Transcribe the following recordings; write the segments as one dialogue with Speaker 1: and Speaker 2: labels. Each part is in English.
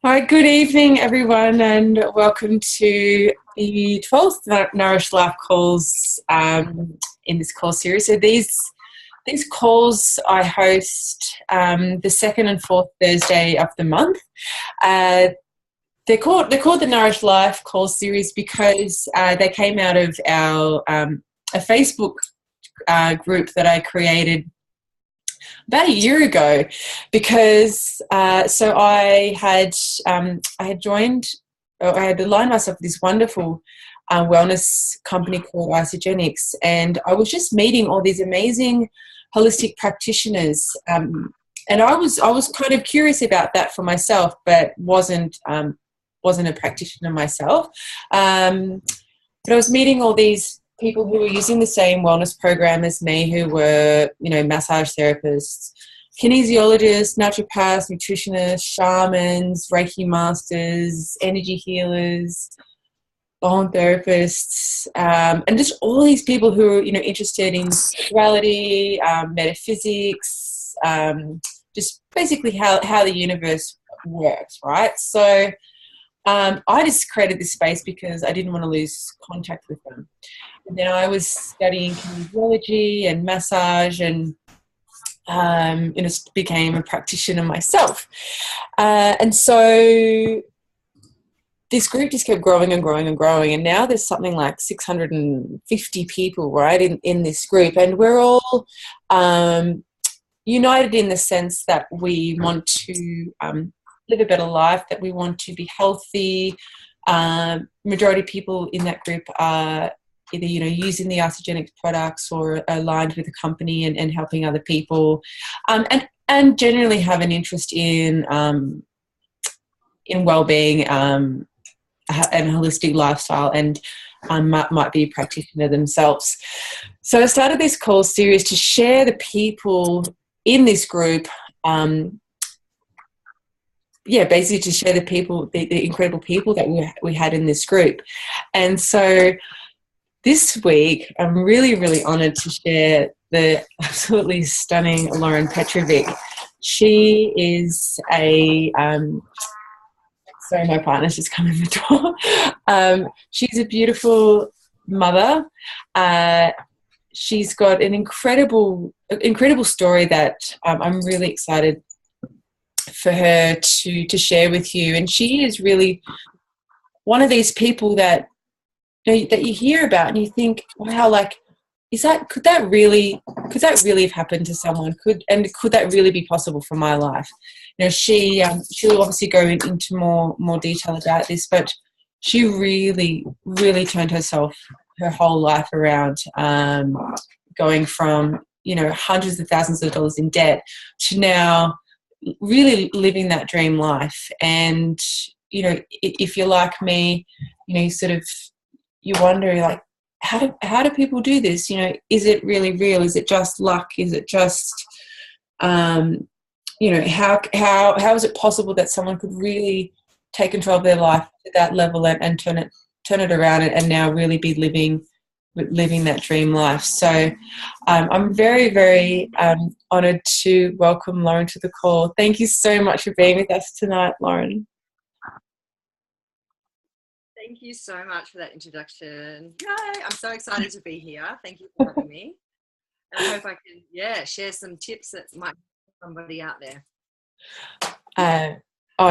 Speaker 1: Hi, good evening, everyone, and welcome to the 12th Nourished Life calls in this call series. So these calls I host the second and fourth Thursday of the month. Uh, they're called the Nourished Life call series because they came out of our a Facebook group that I created about a year ago, because so I had joined, or I had aligned myself with this wonderful wellness company called Isogenics, and I was just meeting all these amazing holistic practitioners, and I was kind of curious about that for myself, but wasn't a practitioner myself. But I was meeting all these people who were using the same wellness program as me, who were, massage therapists, kinesiologists, naturopaths, nutritionists, shamans, Reiki masters, energy healers, bone therapists, and just all these people who are, interested in spirituality, metaphysics, just basically how the universe works, right? So I just created this space because I didn't want to lose contact with them. And then I was studying kinesiology and massage, and became a practitioner myself. And so this group just kept growing and growing and growing, and now there's something like 650 people, right, in this group, and we're all united in the sense that we want to live a better life, that we want to be healthy. Majority of people in that group are either using the Isogenics products or aligned with the company and helping other people, and generally have an interest in well-being and holistic lifestyle, and might be a practitioner themselves. So I started this call series to share the people in this group, basically to share the incredible people that we had in this group. And so this week, I'm really, really honoured to share the absolutely stunning Lauren Petrovic. She is sorry, my partner's just come in the door. She's a beautiful mother. She's got an incredible story that I'm really excited for her to share with you. And she is really one of these people that that you hear about and you think, wow, like, could that really have happened to someone? Could that really be possible for my life? She'll obviously go into more detail about this, but she really, really turned her whole life around, going from hundreds of thousands of dollars in debt to now really living that dream life. And if you're like me, you wonder, like, how do people do this? Is it really real? Is it just luck? Is it just how is it possible that someone could really take control of their life to that level and turn it around and now really be living that dream life? So I'm very, very honoured to welcome Lauren to the call. Thank you so much for being with us tonight, Lauren.
Speaker 2: Thank you so much for that introduction. Yay, I'm so excited to be here. Thank you for having me. And I hope I can, share some tips that might help somebody out there.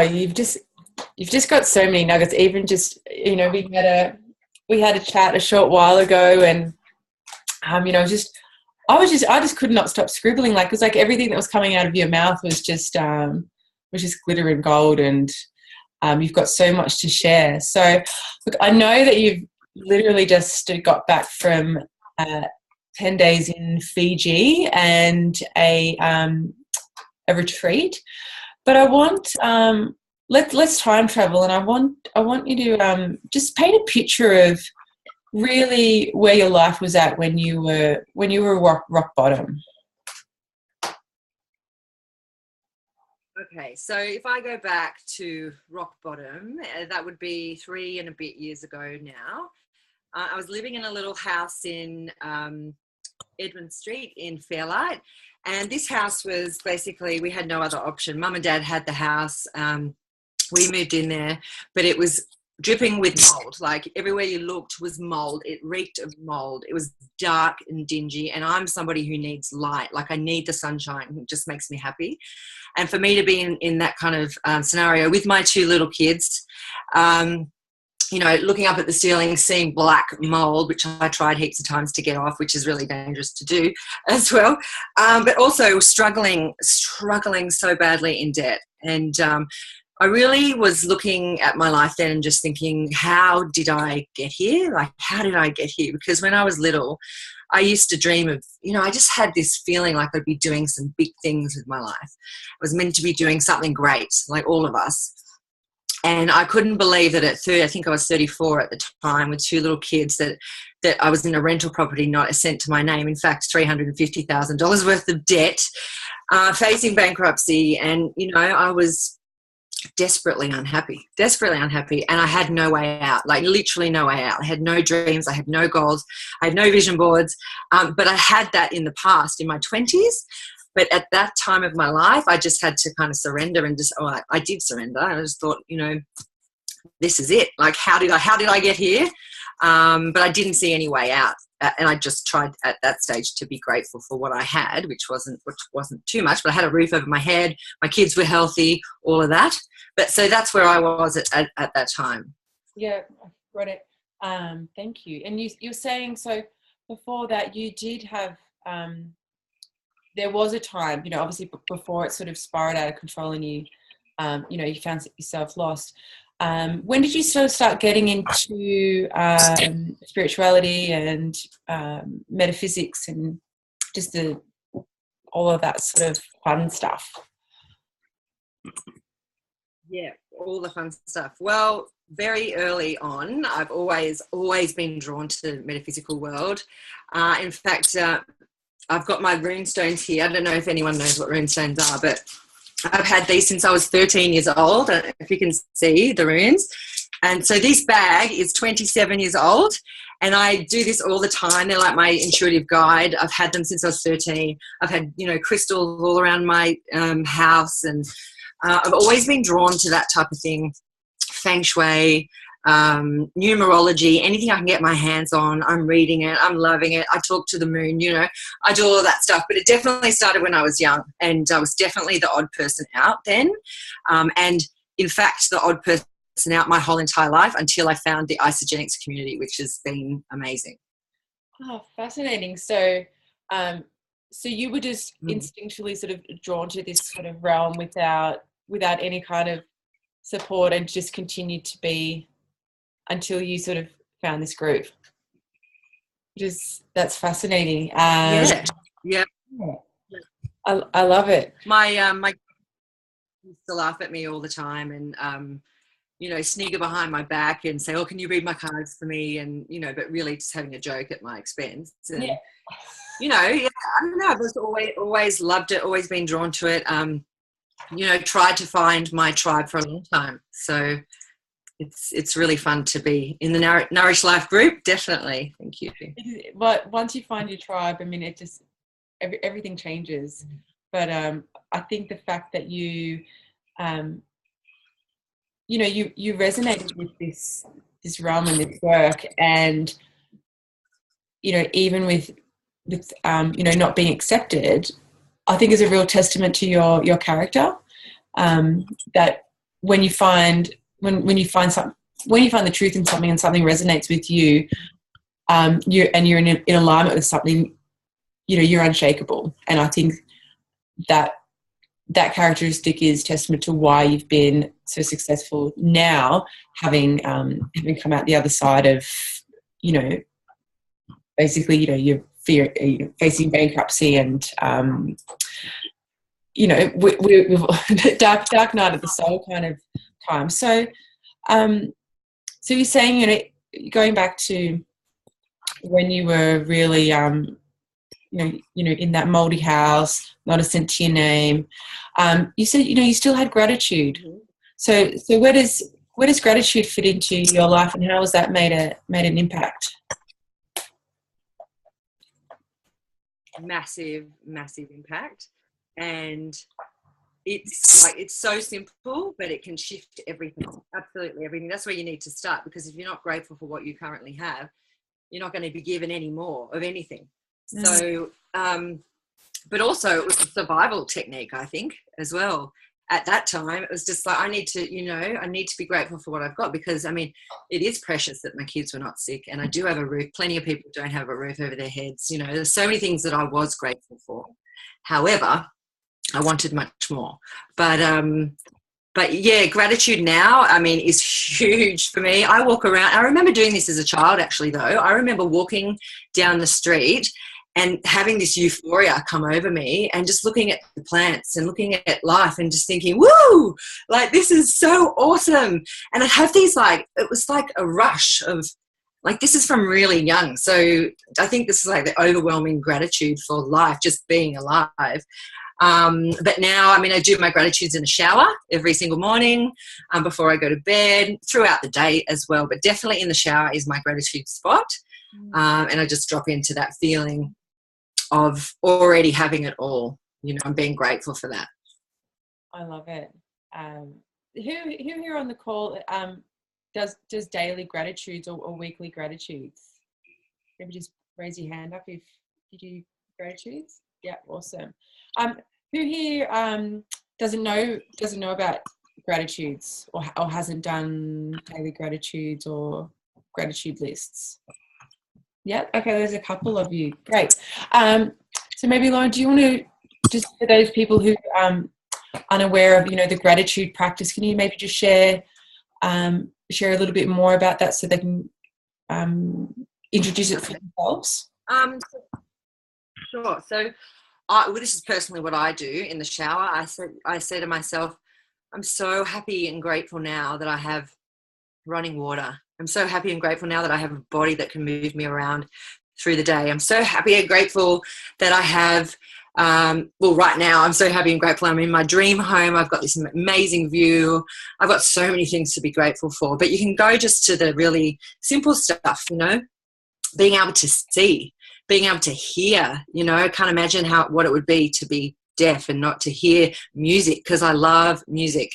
Speaker 1: You've just got so many nuggets. Even just, we had a chat a short while ago, and I just could not stop scribbling. Like, it was like everything that was coming out of your mouth was just glitter and gold, and you've got so much to share. So, look, I know that you've literally just got back from 10 days in Fiji and a retreat, but I want let's time travel, and I want you to just paint a picture of really where your life was at when you were rock bottom.
Speaker 2: Okay, so if I go back to rock bottom, that would be 3 and a bit years ago now. I was living in a little house in Edmund Street in Fairlight, and this house was basically, we had no other option. Mum and Dad had the house. we moved in there, but it was dripping with mold. Like everywhere you looked was mold. It reeked of mold. It was dark and dingy, and I'm somebody who needs light. Like I need the sunshine. It just makes me happy. And for me to be in that kind of scenario with my two little kids, you know, looking up at the ceiling, seeing black mold, which I tried heaps of times to get off, which is really dangerous to do as well. But also struggling so badly in debt. And I really was looking at my life then and just thinking, how did I get here? Like, how did I get here? Because when I was little, I used to dream of, you know, I just had this feeling like I'd be doing some big things with my life. I was meant to be doing something great, like all of us. And I couldn't believe that at 30, I think I was 34 at the time with two little kids, that I was in a rental property, not a cent to my name. In fact, $350,000 worth of debt, facing bankruptcy. And, you know, I was desperately unhappy. And I had no way out, like literally no way out. I had no dreams. I had no goals. I had no vision boards. But I had that in the past, in my 20s. But at that time of my life, I just had to kind of surrender and just, I did surrender. I just thought, you know, this is it. Like, how did I get here? But I didn't see any way out. And I just tried at that stage to be grateful for what I had, which wasn't too much, but I had a roof over my head. My kids were healthy, all of that. But so that's where I was at that time.
Speaker 1: Yeah, I got it. Thank you. And you're saying, so before that you did have, there was a time, you know, obviously before it sort of spiraled out of control and you, you know, you found yourself lost. When did you sort of start getting into spirituality and metaphysics and just all of that sort of fun stuff?
Speaker 2: Yeah, all the fun stuff. Well, very early on, I've always been drawn to the metaphysical world. In fact, I've got my rune stones here. I don't know if anyone knows what rune stones are, but I've had these since I was 13 years old, if you can see the runes. And so this bag is 27 years old, and I do this all the time. They're like my intuitive guide. I've had them since I was 13. I've had, you know, crystals all around my house, and I've always been drawn to that type of thing. Feng shui, numerology, anything I can get my hands on, I'm reading it, I'm loving it. I talk to the moon, you know, I do all of that stuff. But it definitely started when I was young, and I was definitely the odd person out then. And in fact, the odd person out my whole entire life until I found the Isogenics community, which has been amazing.
Speaker 1: Oh, fascinating. So, so you were just instinctually sort of drawn to this sort of realm without any kind of support, and just continued to be until you sort of found this group. That's fascinating.
Speaker 2: Yeah.
Speaker 1: I love it.
Speaker 2: My used to laugh at me all the time, and you know, snigger behind my back and say, "Oh, can you read my cards for me?" And you know, but really just having a joke at my expense. And you know, yeah, I don't know. I've just always loved it. Always been drawn to it. You know, tried to find my tribe for a long time. So it's really fun to be in the Nourished Life group. Definitely. Thank you.
Speaker 1: But once you find your tribe, I mean, it just everything changes. But I think the fact that you you know, you resonated with this realm and this work, and you know, even with you know, not being accepted, I think is a real testament to your character. That when you find the truth in something and something resonates with you, you're in alignment with something, you know, you're unshakable. And I think that characteristic is testament to why you've been so successful now, having come out the other side of, you know, basically, you know, you're facing bankruptcy and you know, we've dark night of the soul kind of time. So so you're saying, you know, going back to when you were really you know, in that moldy house, not a cent to your name, you said, you know, you still had gratitude. So where does gratitude fit into your life, and how has that made an impact?
Speaker 2: Massive impact. And it's so simple, but it can shift everything, absolutely everything. That's where you need to start, because if you're not grateful for what you currently have, you're not going to be given any more of anything. So but also it was a survival technique, I think, as well. At that time, it was just like, I need to be grateful for what I've got, because, I mean, it is precious that my kids were not sick, and I do have a roof. Plenty of people don't have a roof over their heads. You know, there's so many things that I was grateful for. However, I wanted much more. But yeah, gratitude now, I mean, is huge for me. I walk around. I remember doing this as a child, actually, though. I remember walking down the street and having this euphoria come over me, and just looking at the plants and looking at life and just thinking, woo, like, this is so awesome. And I'd have these, like, it was like a rush of, like, this is from really young. So I think this is like the overwhelming gratitude for life, just being alive. But now, I mean, I do my gratitudes in the shower every single morning, before I go to bed, throughout the day as well. But definitely in the shower is my gratitude spot. And I just drop into that feeling of already having it all, you know, and being grateful for that.
Speaker 1: I love it. Who here on the call does daily gratitudes or weekly gratitudes? Maybe just raise your hand up if you do gratitudes. Yeah, awesome. Who here doesn't know about gratitudes, or hasn't done daily gratitudes or gratitude lists? Yeah, okay, there's a couple of you. Great. So maybe, Lauren, do you want to, just for those people who unaware of, you know, the gratitude practice, can you maybe just share a little bit more about that, so they can introduce it for themselves?
Speaker 2: Sure. So well, this is personally what I do in the shower. I say to myself, I'm so happy and grateful now that I have running water. I'm so happy and grateful now that I have a body that can move me around through the day. I'm so happy and grateful that I have, right now, I'm so happy and grateful I'm in my dream home. I've got this amazing view. I've got so many things to be grateful for. But you can go just to the really simple stuff, you know, being able to see, being able to hear. You know, I can't imagine what it would be to be deaf and not to hear music, because I love music.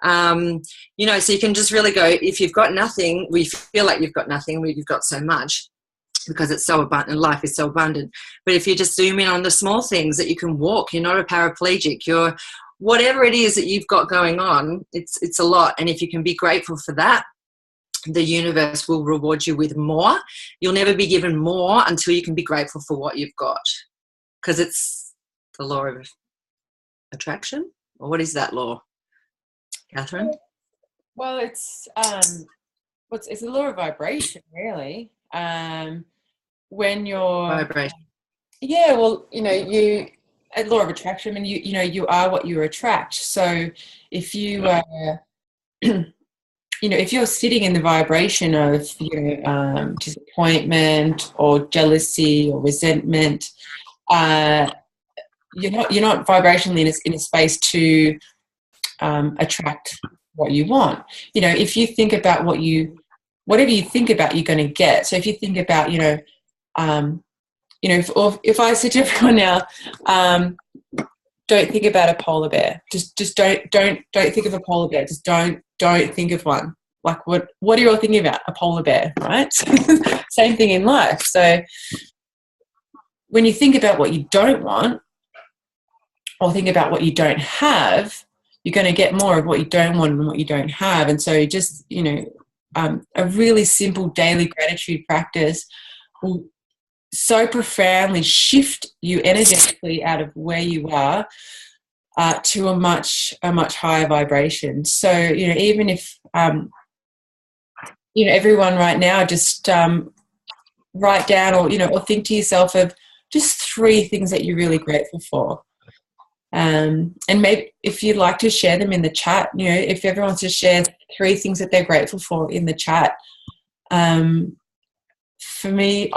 Speaker 2: You know, so you can just really go, if you've got nothing, we feel like you've got nothing, you've got so much, because it's so abundant, life is so abundant. But if you just zoom in on the small things, that you can walk, you're not a paraplegic, you're whatever it is that you've got going on, it's a lot. And if you can be grateful for that, the universe will reward you with more. You'll never be given more until you can be grateful for what you've got, because it's the law of attraction. Or what is that law, Catherine?
Speaker 1: Well, it's the law of vibration, really. When you're
Speaker 2: vibration.
Speaker 1: Yeah, well, you know, a law of attraction. I mean, you know, you are what you attract. So if you you know, if you're sitting in the vibration of, you know, disappointment or jealousy or resentment, you're not vibrationally in a space to attract what you want. You know, if you think about whatever you think about, you're going to get. So if you think about, you know, if I said to everyone now, don't think about a polar bear. Just don't think of a polar bear. Just don't think of one. Like, what are you all thinking about? A polar bear, right? Same thing in life. So when you think about what you don't want, or think about what you don't have, you're going to get more of what you don't want and what you don't have. And so just, you know, a really simple daily gratitude practice will so profoundly shift you energetically out of where you are to a much higher vibration. So, you know, even if, you know, everyone right now, just write down, or, you know, or think to yourself of just 3 things that you're really grateful for. And maybe if you'd like to share them in the chat, you know, if everyone wants to share 3 things that they're grateful for in the chat. For me,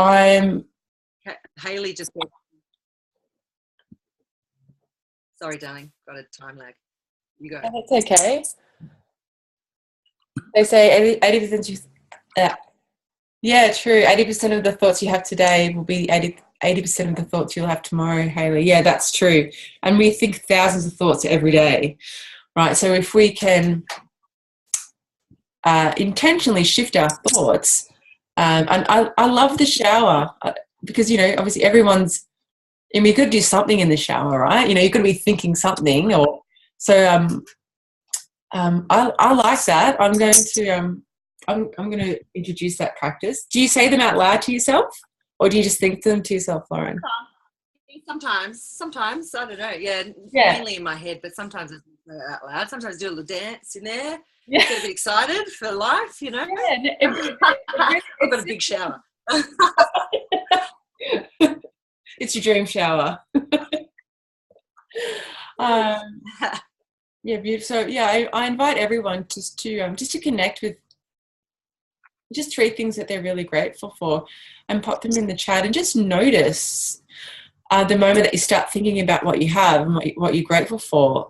Speaker 2: Hayley just said, sorry, darling, got a time lag. You go.
Speaker 1: Oh, that's okay. They say 80%. Yeah, true. 80% of the thoughts you have today will be 80% of the thoughts you'll have tomorrow, Hayley. Yeah, that's true. And we think thousands of thoughts every day, right? So if we can intentionally shift our thoughts, and I love the shower because, obviously everyone's, and we've got to do something in the shower, right? You've got to be thinking something, or so. I like that. I'm going to introduce that practice. Do you say them out loud to yourself, or do you just think them to yourself, Lauren?
Speaker 2: Sometimes I don't know. Yeah, mainly in my head, but sometimes I think out loud. Sometimes I do a little dance in there. Yeah. Get a bit excited for life, Yeah, I've got a big shower.
Speaker 1: It's your dream shower. Yeah, beautiful. So yeah, I invite everyone just to connect with just 3 things that they're really grateful for, and pop them in the chat, and just notice the moment that you start thinking about what you have and what you're grateful for.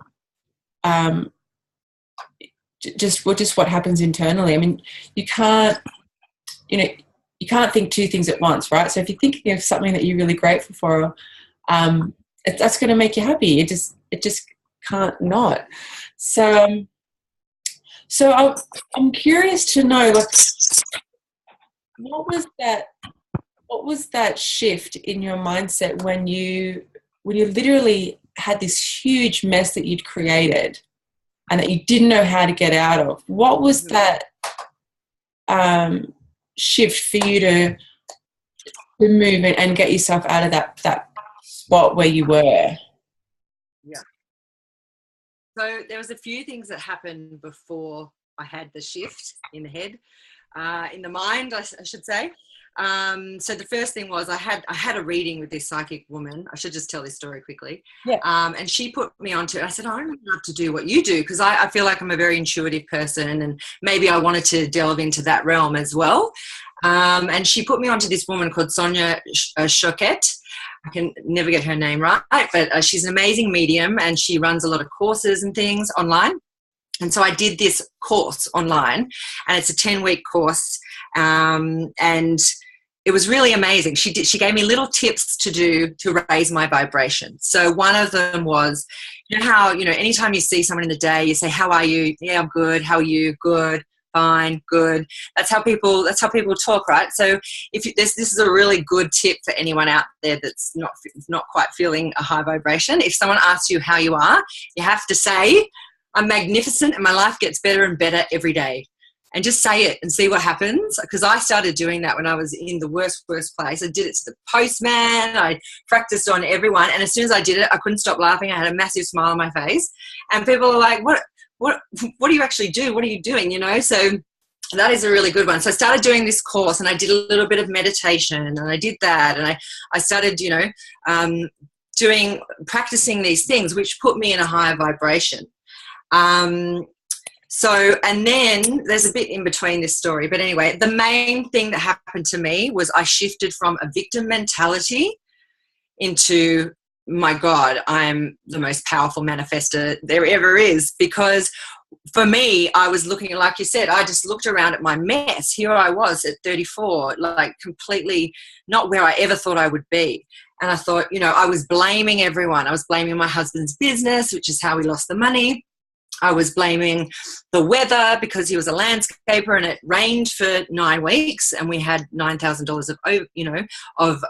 Speaker 1: Just what happens internally. I mean, you can't think 2 things at once, right? So if you're thinking of something that you're really grateful for, that's going to make you happy. It just can't not. So I'm curious to know, like, what was that shift in your mindset when you literally had this huge mess that you'd created and that you didn't know how to get out of? What was that shift for you to move and get yourself out of that spot where you were?
Speaker 2: Yeah. So there was a few things that happened before I had the shift in the head, in the mind, I should say. So the first thing was I had a reading with this psychic woman. I should just tell this story quickly.
Speaker 1: Yeah.
Speaker 2: And she put me onto, I said, I don't love to do what you do, because I feel like I'm a very intuitive person, and maybe I wanted to delve into that realm as well. And she put me onto this woman called Sonia Choquette. I can never get her name right, but she's an amazing medium, and she runs a lot of courses and things online. And so I did this course online, and it's a 10-week course, and it was really amazing. She gave me little tips to do to raise my vibration. So one of them was, how, anytime you see someone in the day, you say, how are you? Yeah, I'm good. How are you? Good. Fine, good. That's how people talk, right? So this is a really good tip for anyone out there that's not quite feeling a high vibration. If someone asks you how you are, you have to say, I'm magnificent and my life gets better and better every day. And just say it and see what happens. Because I started doing that when I was in the worst place. I did it to the postman. I practiced on everyone. And as soon as I did it, I couldn't stop laughing. I had a massive smile on my face. And people were like, what do you actually do? What are you doing? So that is a really good one. So I started doing this course, and I did a little bit of meditation, and I did that. And I started, practicing these things, which put me in a higher vibration. And then there's a bit in between this story. But anyway, the main thing that happened to me was I shifted from a victim mentality into, my God, I'm the most powerful manifester there ever is. Because for me, I was looking, like you said, I just looked around at my mess. Here I was at 34, like completely not where I ever thought I would be. And I thought, I was blaming everyone. I was blaming my husband's business, which is how we lost the money. I was blaming the weather because he was a landscaper and it rained for 9 weeks and we had $9,000 of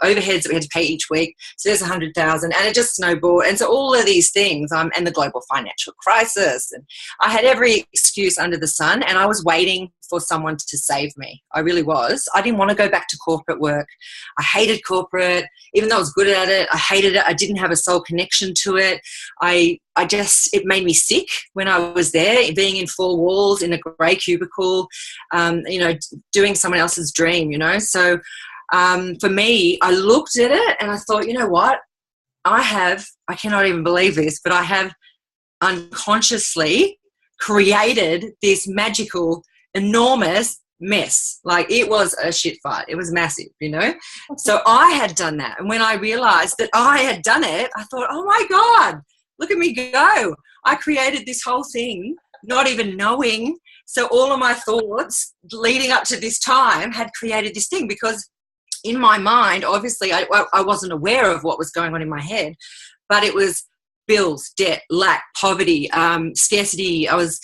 Speaker 2: overheads that we had to pay each week. So there's $100,000 and it just snowballed. And so all of these things, and the global financial crisis, and I had every excuse under the sun, and I was waiting for someone to save me. I really was. I didn't want to go back to corporate work. I hated corporate. Even though I was good at it, I hated it. I didn't have a soul connection to it. It made me sick when I was there, being in 4 walls in a grey cubicle, doing someone else's dream, So for me, I looked at it and I thought, you know what? I cannot even believe this, but I have unconsciously created this magical, enormous mess. Like, it was a shit fight. It was massive, So I had done that. And when I realized that I had done it, I thought, oh my God, look at me go. I created this whole thing, not even knowing. So all of my thoughts leading up to this time had created this thing, because in my mind, obviously, I wasn't aware of what was going on in my head, but it was bills, debt, lack, poverty, scarcity. I was,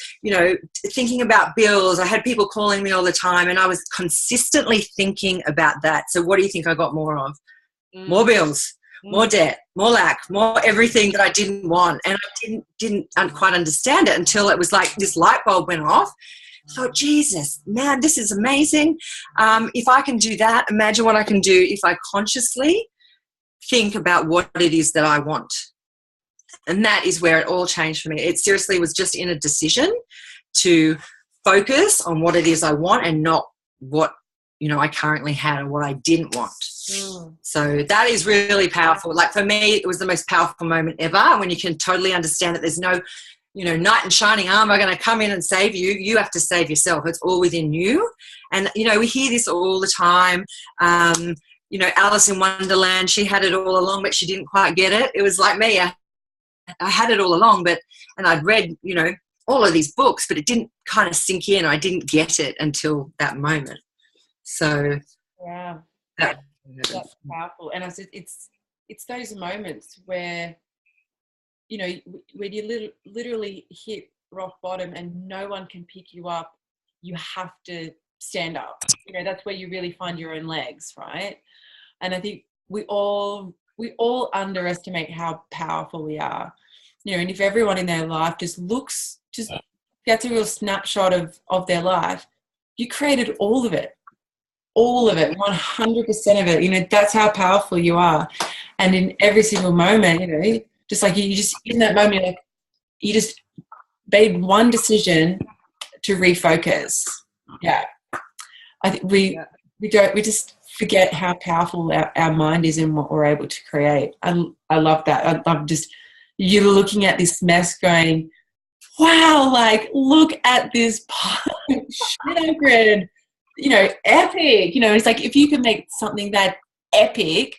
Speaker 2: thinking about bills. I had people calling me all the time, and I was consistently thinking about that. So what do you think I got more of? More bills, more debt, more lack, more everything that I didn't want. And I didn't quite understand it until it was like this light bulb went off. I thought, Jesus, man, this is amazing. If I can do that, imagine what I can do if I consciously think about what it is that I want. And that is where it all changed for me. It seriously was just in a decision to focus on what it is I want and not what, I currently had or what I didn't want. So that is really powerful. Like for me, it was the most powerful moment ever, when you can totally understand that there's no, knight in shining armor going to come in and save you. You have to save yourself. It's all within you. And, we hear this all the time. Alice in Wonderland, she had it all along, but she didn't quite get it. It was like me. I had it all along, and I'd read, all of these books, but it didn't kind of sink in. I didn't get it until that moment. So,
Speaker 1: yeah, that's powerful. And I said, it's those moments where, when you literally hit rock bottom and no one can pick you up, you have to stand up. That's where you really find your own legs, right? And I think we all underestimate how powerful we are. And if everyone in their life just gets a real snapshot of their life, you created all of it, 100% of it. That's how powerful you are. And in every single moment, just like you just in that moment, you just made one decision to refocus. Yeah. I think we just forget how powerful our mind is and what we're able to create. I love that. I love just you looking at this mess going, wow, like look at this shit I created, epic. It's like if you can make something that epic,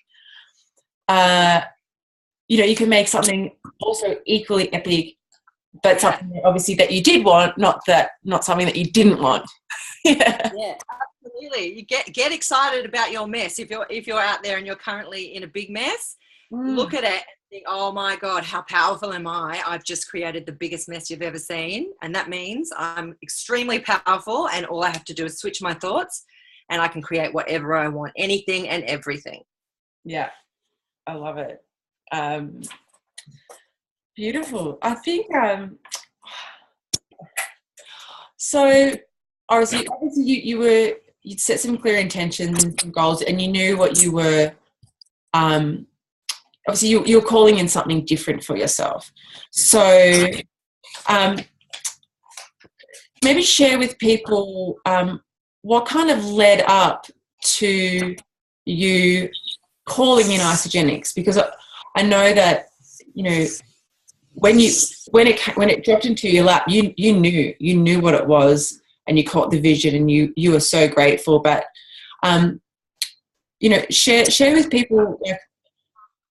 Speaker 1: you can make something also equally epic, but something obviously that you did want, not something that you didn't want.
Speaker 2: Yeah, absolutely. You get excited about your mess. If you're out there and you're currently in a big mess, look at it and think, oh my God, how powerful am I? I've just created the biggest mess you've ever seen. And that means I'm extremely powerful, and all I have to do is switch my thoughts and I can create whatever I want, anything and everything.
Speaker 1: Yeah, I love it. Beautiful. I think so obviously you'd set some clear intentions and some goals, and you knew what you were obviously you were calling in something different for yourself. So maybe share with people what kind of led up to you calling in Isogenics, because I know that when it dropped into your lap, you knew what it was, and you caught the vision, and you were so grateful. But share with people like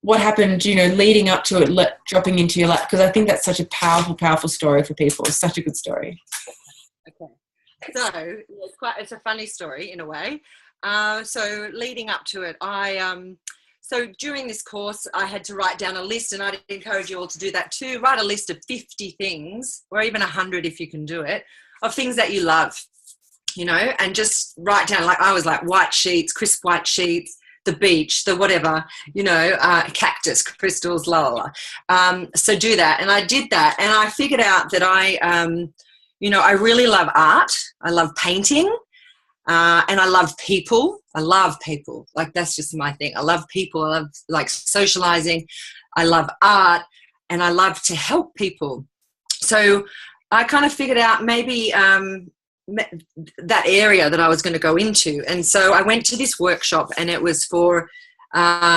Speaker 1: what happened, leading up to it dropping into your lap, because I think that's such a powerful story for people. It's such a good story.
Speaker 2: Okay, so it's a funny story in a way. So leading up to it, so during this course, I had to write down a list, and I'd encourage you all to do that too. Write a list of 50 things, or even 100 if you can do it, of things that you love, and just write down, like I was like white sheets, crisp white sheets, the beach, the whatever, cactus, crystals, la la la. So do that. And I did that, and I figured out that I really love art. I love painting. And I love people. Like that's just my thing. I love people. I love like socializing. I love art, and I love to help people. So I kind of figured out maybe that area that I was going to go into. And so I went to this workshop, and it was for a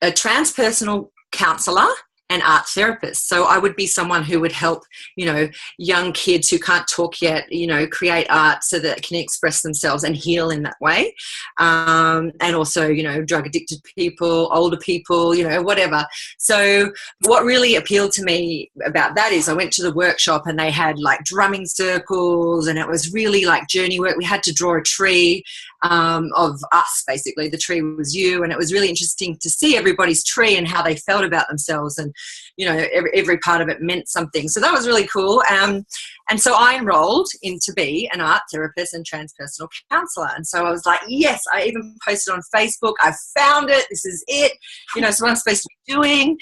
Speaker 2: transpersonal counselor and art therapist. So I would be someone who would help, young kids who can't talk yet, create art so that it can express themselves and heal in that way. And also, drug addicted people, older people, whatever. So what really appealed to me about that is I went to the workshop, and they had like drumming circles, and it was really like journey work. We had to draw a tree. of us, basically. The tree was you, and it was really interesting to see everybody's tree and how they felt about themselves, and every part of it meant something. So that was really cool. And so I enrolled in to be an art therapist and transpersonal counsellor. And so I was like, yes, I even posted on Facebook, I found it, this is it, so what I'm supposed to be doing,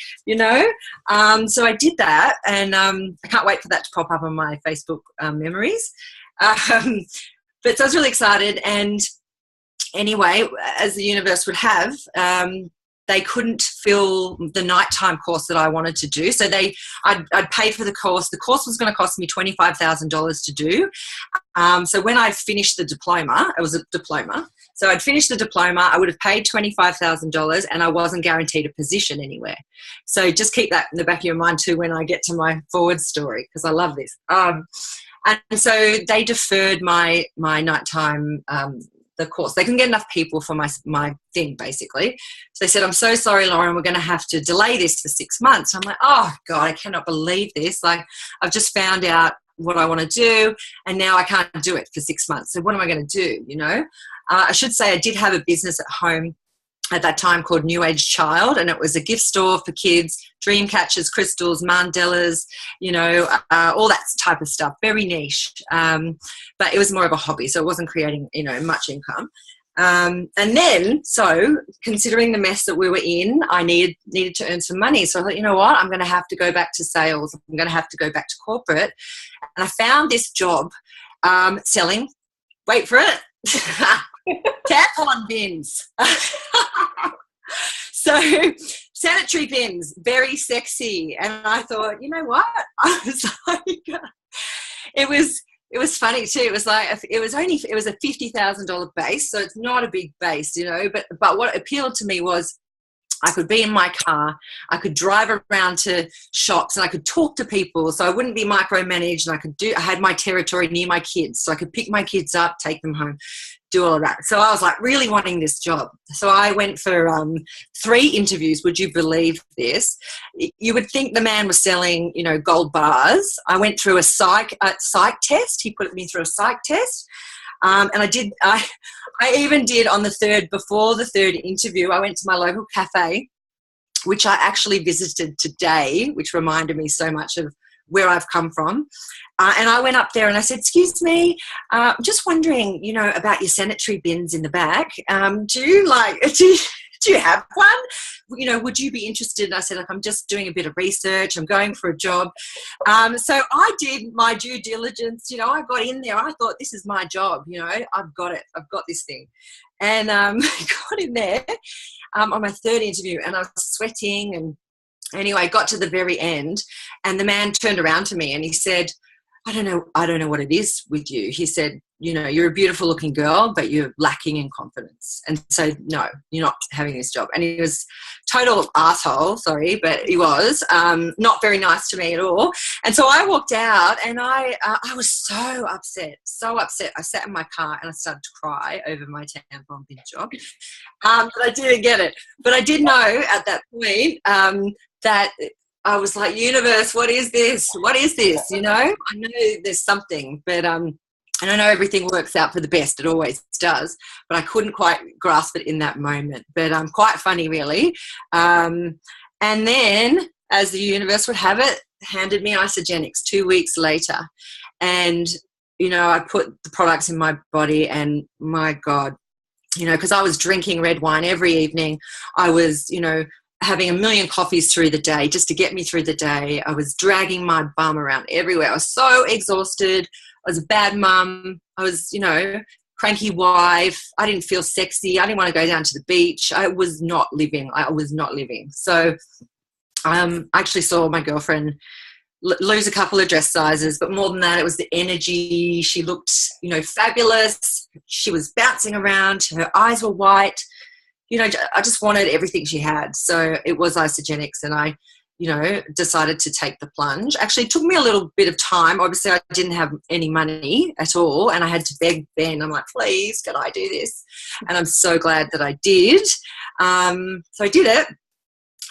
Speaker 2: So I did that, and I can't wait for that to pop up on my Facebook memories. But so I was really excited, and anyway, as the universe would have, they couldn't fill the nighttime course that I wanted to do. So I'd paid for the course. The course was going to cost me $25,000 to do. So when I finished the diploma, it was a diploma. So I'd finished the diploma, I would have paid $25,000, and I wasn't guaranteed a position anywhere. So just keep that in the back of your mind too when I get to my forward story, because I love this. And so they deferred my nighttime the course. They couldn't get enough people for my thing, basically. So they said, I'm so sorry, Lauren, we're going to have to delay this for 6 months. I'm like, oh, God, I cannot believe this. Like, I've just found out what I want to do, and now I can't do it for 6 months. So what am I going to do, I should say I did have a business at home at that time called New Age Child, and it was a gift store for kids, dream catchers, crystals, mandalas, all that type of stuff, very niche. But it was more of a hobby, so it wasn't creating, much income. And then, so considering the mess that we were in, I needed to earn some money. So I thought, you know what, I'm going to have to go back to sales. I'm going to have to go back to corporate. And I found this job selling, wait for it, tampon bins. So sanitary bins, very sexy. And I thought, you know what? I was like, it was funny too. It was like, it was a $50,000 base. So it's not a big base, but what appealed to me was I could be in my car, I could drive around to shops, and I could talk to people, so I wouldn't be micromanaged, and I had my territory near my kids, so I could pick my kids up, take them home, do all of that. So I was like really wanting this job. So I went for 3 interviews. Would you believe this? You would think the man was selling, gold bars. I went through a psych test. He put me through a psych test. And I even did on before the third interview, I went to my local cafe, which I actually visited today, which reminded me so much of where I've come from. And I went up there and I said, excuse me, just wondering, about your sanitary bins in the back. Do you have one? Would you be interested? And I said, I'm just doing a bit of research. I'm going for a job. So I did my due diligence. I got in there. I thought, this is my job. I've got it. I've got this thing. And got in there on my third interview, and I was sweating. And anyway, got to the very end, and the man turned around to me and he said, I don't know what it is with you. He said, you're a beautiful looking girl, but you're lacking in confidence. And so, no, you're not having this job. And he was total asshole, sorry, but he was not very nice to me at all. And so I walked out, and I was so upset. I sat in my car and I started to cry over my tampon bin job. But I didn't get it. But I did know at that point that I was like, universe, what is this? What is this? I know there's something, but and I know everything works out for the best. It always does, but I couldn't quite grasp it in that moment. But quite funny, really. And then, as the universe would have it, handed me Isogenics 2 weeks later. And, I put the products in my body, and my God, because I was drinking red wine every evening. I was, having a million coffees through the day just to get me through the day. I was dragging my bum around everywhere. I was so exhausted. I was a bad mum. I was, cranky wife. I didn't feel sexy. I didn't want to go down to the beach. I was not living. So I actually saw my girlfriend lose a couple of dress sizes, but more than that, it was the energy. She looked, fabulous. She was bouncing around. Her eyes were white. I just wanted everything she had. So it was Isogenics, and I, decided to take the plunge. Actually, it took me a little bit of time. Obviously, I didn't have any money at all, and I had to beg Ben. I'm like, please, can I do this? And I'm so glad that I did. So I did it.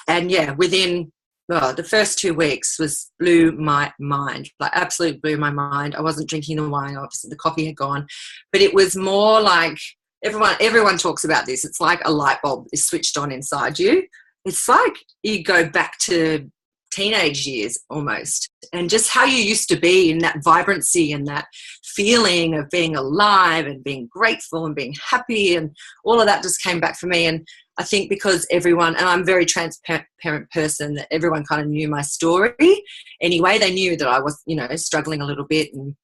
Speaker 2: And, yeah, within the first 2 weeks blew my mind, like absolutely blew my mind. I wasn't drinking the wine. Obviously, the coffee had gone. But it was more like everyone talks about this. It's like a light bulb is switched on inside you. It's like you go back to teenage years almost, and just how you used to be in that vibrancy and that feeling of being alive and being grateful and being happy, and all of that just came back for me. And I think because everyone, and I'm a very transparent person, that everyone kind of knew my story anyway. They knew that I was, struggling a little bit and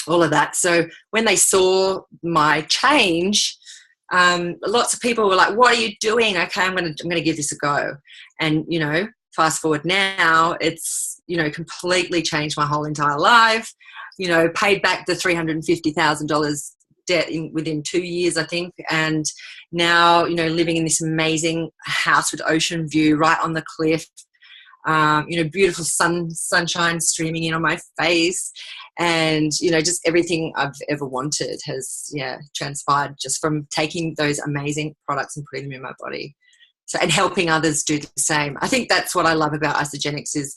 Speaker 2: all of that. So when they saw my change, lots of people were like, what are you doing? Okay, I'm going to give this a go. And, fast forward now, it's, completely changed my whole entire life, paid back the $350,000 debt within 2 years, I think. And now, living in this amazing house with ocean view right on the cliff, beautiful sunshine streaming in on my face. And, just everything I've ever wanted has, transpired just from taking those amazing products and putting them in my body. So, and helping others do the same. I think that's what I love about Isogenics is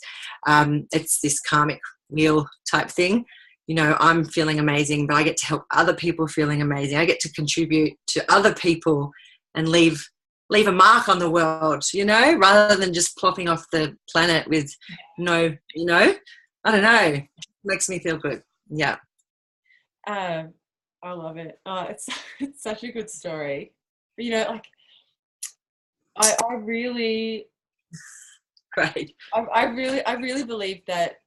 Speaker 2: it's this karmic wheel type thing. I'm feeling amazing, but I get to help other people feeling amazing. I get to contribute to other people and leave a mark on the world, rather than just plopping off the planet with I don't know. It makes me feel good. Yeah.
Speaker 1: I love it. It's such a good story. But, I really,
Speaker 2: great.
Speaker 1: I really believe that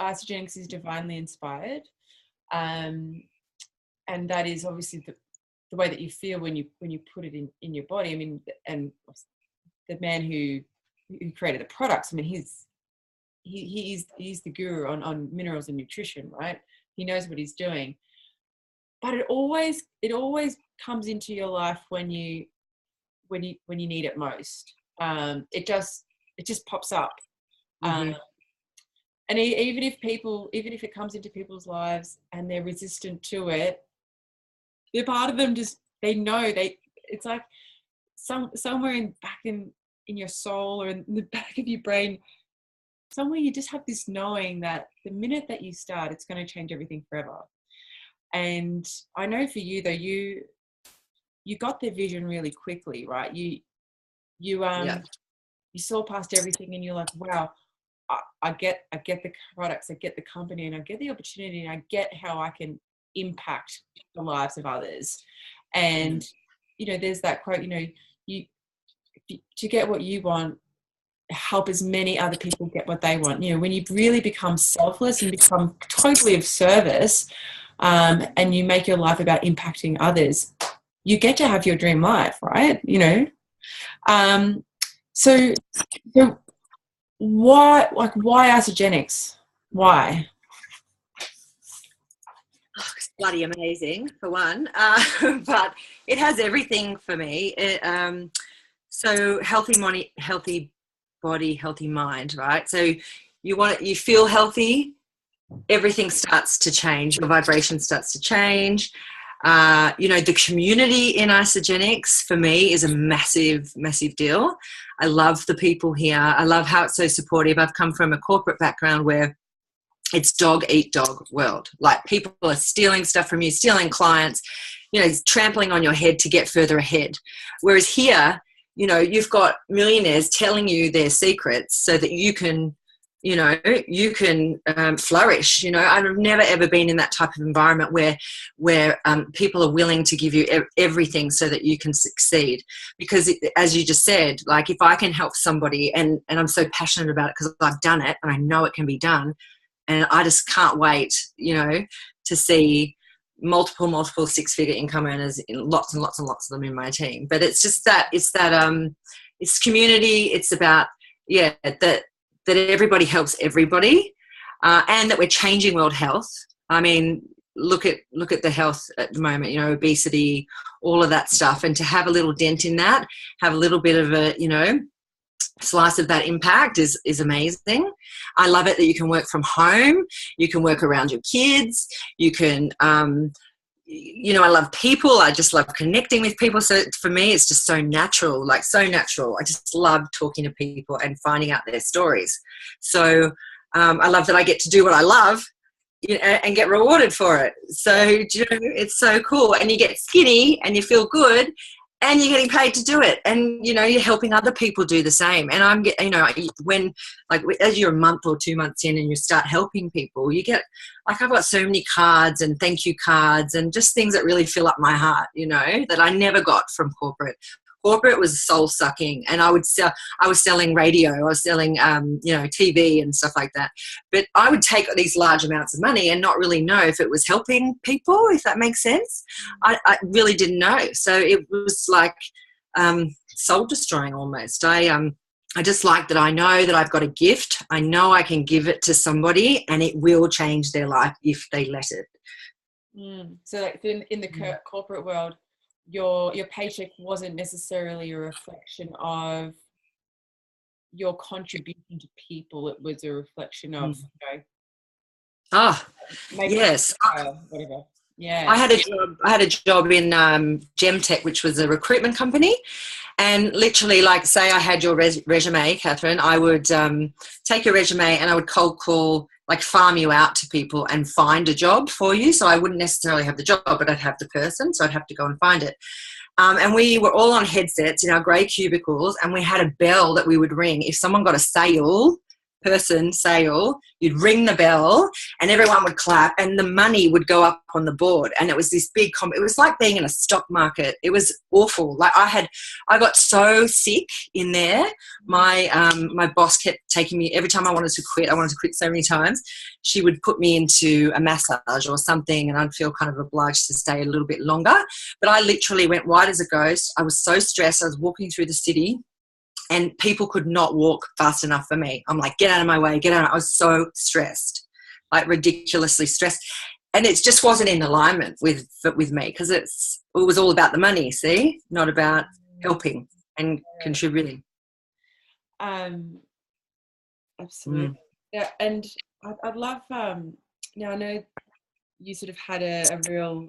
Speaker 1: Isogenics is divinely inspired, and that is obviously the way that you feel when you put it in your body. I mean, and the man who created the products, I mean, he's the guru on minerals and nutrition, right? He knows what he's doing. But it always comes into your life when you need it most. It just pops up.
Speaker 2: Mm-hmm.
Speaker 1: And even if it comes into people's lives and they're resistant to it, they're part of them. They know it's like somewhere back in your soul or in the back of your brain, somewhere you just have this knowing that the minute that you start, it's going to change everything forever. And I know for you though, you got their vision really quickly, right? You saw past everything and you're like, wow, I get the products, I get the company, and I get the opportunity, and I get how I can impact the lives of others. And there's that quote, you to get what you want, help as many other people get what they want. When you really become selfless and become totally of service, and you make your life about impacting others, you get to have your dream life, right? So why Isogenics? Why?
Speaker 2: Oh, it's bloody amazing for one, but it has everything for me. So healthy body, healthy mind, right? So you feel healthy, everything starts to change. Your vibration starts to change. The community in Isogenics for me is a massive, massive deal. I love the people here. I love how it's so supportive. I've come from a corporate background where it's dog eat dog world. Like people are stealing stuff from you, stealing clients, trampling on your head to get further ahead. Whereas here, you've got millionaires telling you their secrets so that you can flourish. I've never ever been in that type of environment where people are willing to give you everything so that you can succeed. Because as you just said, like if I can help somebody, and I'm so passionate about it because I've done it and I know it can be done, and I just can't wait, to see multiple six-figure income earners, in lots and lots and lots of them in my team. But it's just that it's community. It's about that everybody helps everybody, and that we're changing world health. I mean, look at the health at the moment, obesity, all of that stuff, and to have a little dent in that, have a little bit of a, slice of that impact is amazing. I love it that you can work from home, you can work around your kids, you can, I love people. I just love connecting with people. So for me, it's just so natural, so natural. I just love talking to people and finding out their stories. So I love that I get to do what I love, and get rewarded for it. So, it's so cool. And you get skinny and you feel good and you're getting paid to do it. And, you're helping other people do the same. And I'm getting, when, like, as you're a month or 2 months in and you start helping people, you get, like, I've got so many cards and thank you cards and just things that really fill up my heart, that I never got from corporate. Corporate was soul sucking, and I was selling radio, I was selling, TV and stuff like that. But I would take these large amounts of money and not really know if it was helping people, if that makes sense. I really didn't know. So it was like soul destroying almost. I just like that I know that I've got a gift. I know I can give it to somebody and it will change their life if they let it.
Speaker 1: So like in the corporate world, your paycheck wasn't necessarily a reflection of your contribution to people. It was a reflection of,
Speaker 2: yes,
Speaker 1: whatever. Yeah,
Speaker 2: I had a job in Gemtech, which was a recruitment company, and literally, like, say I had your resume, Catherine, I would take your resume and I would cold call, like, farm you out to people and find a job for you. So I wouldn't necessarily have the job, but I'd have the person, so I'd have to go and find it. And we were all on headsets in our grey cubicles, and we had a bell that we would ring. If someone got a sale, you'd ring the bell and everyone would clap and the money would go up on the board. And it was this big it was like being in a stock market. It was awful. Like, I got so sick in there. My boss kept taking me every time I wanted to quit so many times. She would put me into a massage or something and I'd feel kind of obliged to stay a little bit longer. But I literally went white as a ghost. I was so stressed. I was walking through the city and people could not walk fast enough for me. I'm like, get out of my way, get out. I was so stressed, like ridiculously stressed. And it just wasn't in alignment with me, because it was all about the money, see, not about helping and contributing.
Speaker 1: Absolutely. Yeah, and I'd love, now I know you sort of had a real,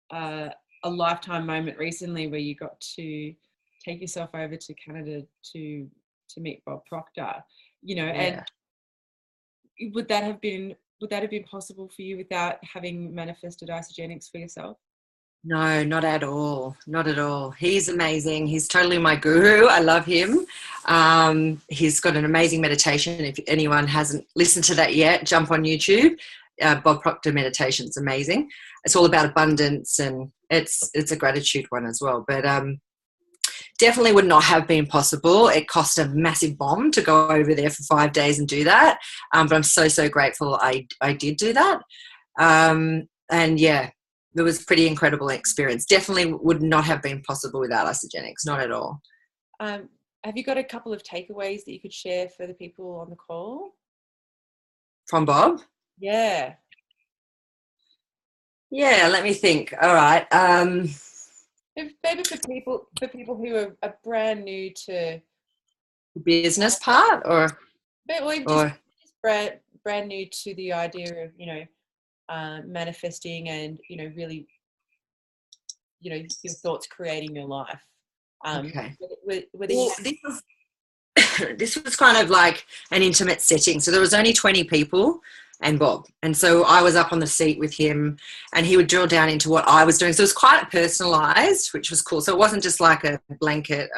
Speaker 1: a lifetime moment recently where you got to take yourself over to Canada to meet Bob Proctor, and would that have been possible for you without having manifested Isagenix for yourself?
Speaker 2: No, not at all. Not at all. He's amazing. He's totally my guru. I love him. He's got an amazing meditation. If anyone hasn't listened to that yet, jump on YouTube. Bob Proctor meditation is amazing. It's all about abundance, and it's a gratitude one as well. But definitely would not have been possible. It cost a massive bomb to go over there for 5 days and do that. But I'm so grateful I did do that. And yeah, it was a pretty incredible experience. Definitely would not have been possible without Isagenix, not at all.
Speaker 1: Have you got a couple of takeaways that you could share for the people on the call?
Speaker 2: From Bob?
Speaker 1: Yeah.
Speaker 2: Yeah, let me think. All right.
Speaker 1: Maybe for people who are brand new to
Speaker 2: business part, or
Speaker 1: just brand new to the idea of manifesting and really your thoughts creating your life.
Speaker 2: Okay. This was kind of like an intimate setting, so there was only 20 people and Bob, and so I was up on the seat with him and he would drill down into what I was doing. So it was quite personalized, which was cool. So it wasn't just like a blanket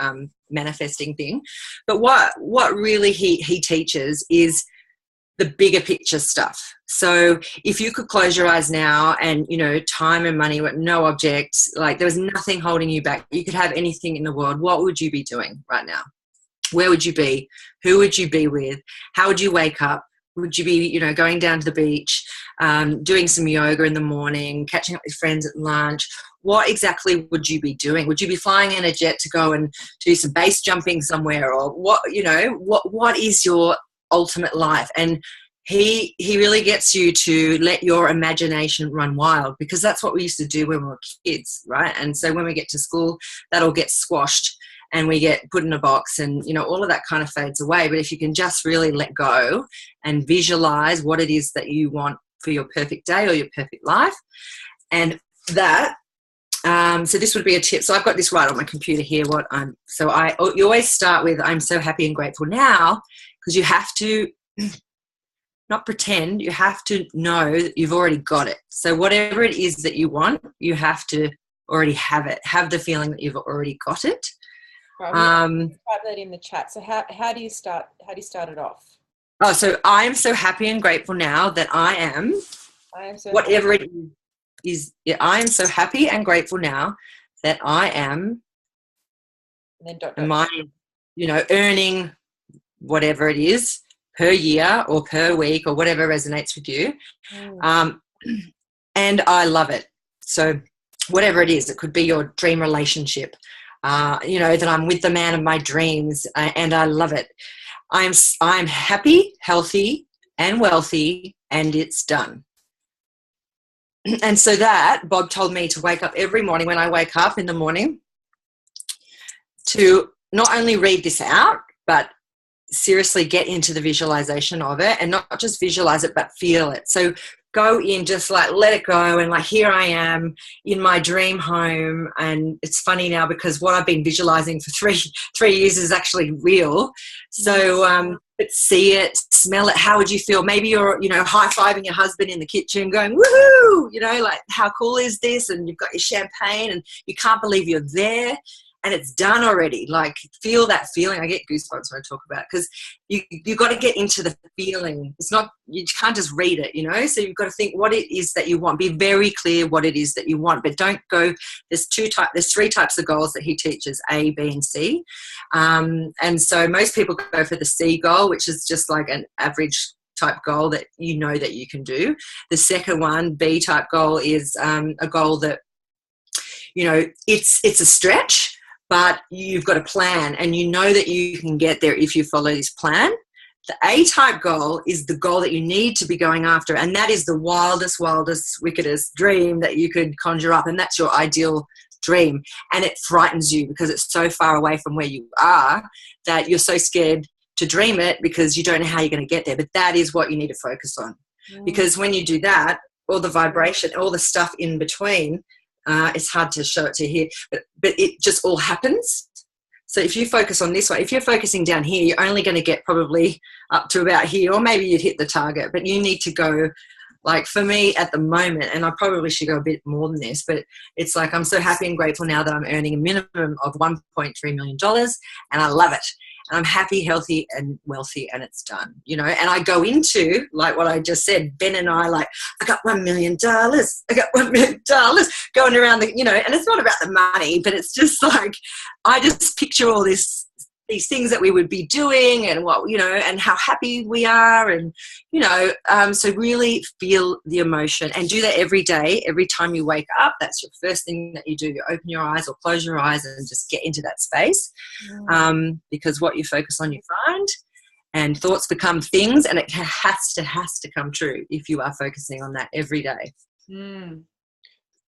Speaker 2: manifesting thing, but what really he teaches is the bigger picture stuff. So if you could close your eyes now and, time and money were no object, like there was nothing holding you back, you could have anything in the world, what would you be doing right now? Where would you be? Who would you be with? How would you wake up? Would you be, going down to the beach, doing some yoga in the morning, catching up with friends at lunch? What exactly would you be doing? Would you be flying in a jet to go and do some base jumping somewhere? Or what is your ultimate life? And he really gets you to let your imagination run wild, because that's what we used to do when we were kids, right? And so when we get to school, that all gets squashed and we get put in a box, and all of that kind of fades away. But if you can just really let go and visualize what it is that you want for your perfect day or your perfect life, and that so this would be a tip. So I've got this right on my computer here. You always start with, I'm so happy and grateful now, because you have to not pretend, you have to know that you've already got it. So whatever it is that you want, you have to already have it, have the feeling that you've already got it.
Speaker 1: Right, type that in the chat. So how do you start it off?
Speaker 2: Oh, so I am so happy and grateful now that I am whatever it is. I am so happy and grateful now that I am,
Speaker 1: and then
Speaker 2: am I, earning whatever it is per year or per week or whatever resonates with you. And I love it. So whatever it is, it could be your dream relationship, that I'm with the man of my dreams, and I love it. I'm happy, healthy, and wealthy, and it's done. And so that, Bob told me to wake up every morning when I wake up in the morning to not only read this out, but seriously get into the visualization of it, and not just visualize it, but feel it. So go in, just like let it go, and like, here I am in my dream home. And it's funny now because what I've been visualizing for three years is actually real. So but see it, smell it. How would you feel? Maybe you're high-fiving your husband in the kitchen going, woohoo, like, how cool is this? And you've got your champagne and you can't believe you're there. And it's done already. Like, feel that feeling. I get goosebumps when I talk about it, because you got to get into the feeling. It's not, you can't just read it, So you've got to think what it is that you want. Be very clear what it is that you want, but don't go. There's three types of goals that he teaches: A, B, and C. And so most people go for the C goal, which is just like an average type goal that that you can do. The second one, B type goal, is a goal that it's a stretch, but you've got a plan and that you can get there if you follow this plan. The A-type goal is the goal that you need to be going after, and that is the wildest, wickedest dream that you could conjure up, and that's your ideal dream. And it frightens you because it's so far away from where you are that you're so scared to dream it because you don't know how you're going to get there. But that is what you need to focus on, because when you do that, all the vibration, all the stuff in between, it's hard to show it to here, but it just all happens. So if you focus on this way, if you're focusing down here, you're only going to get probably up to about here, or maybe you'd hit the target, but you need to go, like for me at the moment, and I probably should go a bit more than this, but it's like, I'm so happy and grateful now that I'm earning a minimum of $1.3 million, and I love it. And I'm happy, healthy, and wealthy, and it's done, And I go into, like what I just said, Ben and I, like, I got $1 million. I got $1 million going around and it's not about the money, but it's just like, I just picture all these things that we would be doing, and what, and how happy we are, and, so really feel the emotion, and do that every day. Every time you wake up, that's your first thing that you do. You open your eyes or close your eyes and just get into that space, because what you focus on, you find, and thoughts become things, and it has to come true if you are focusing on that every day.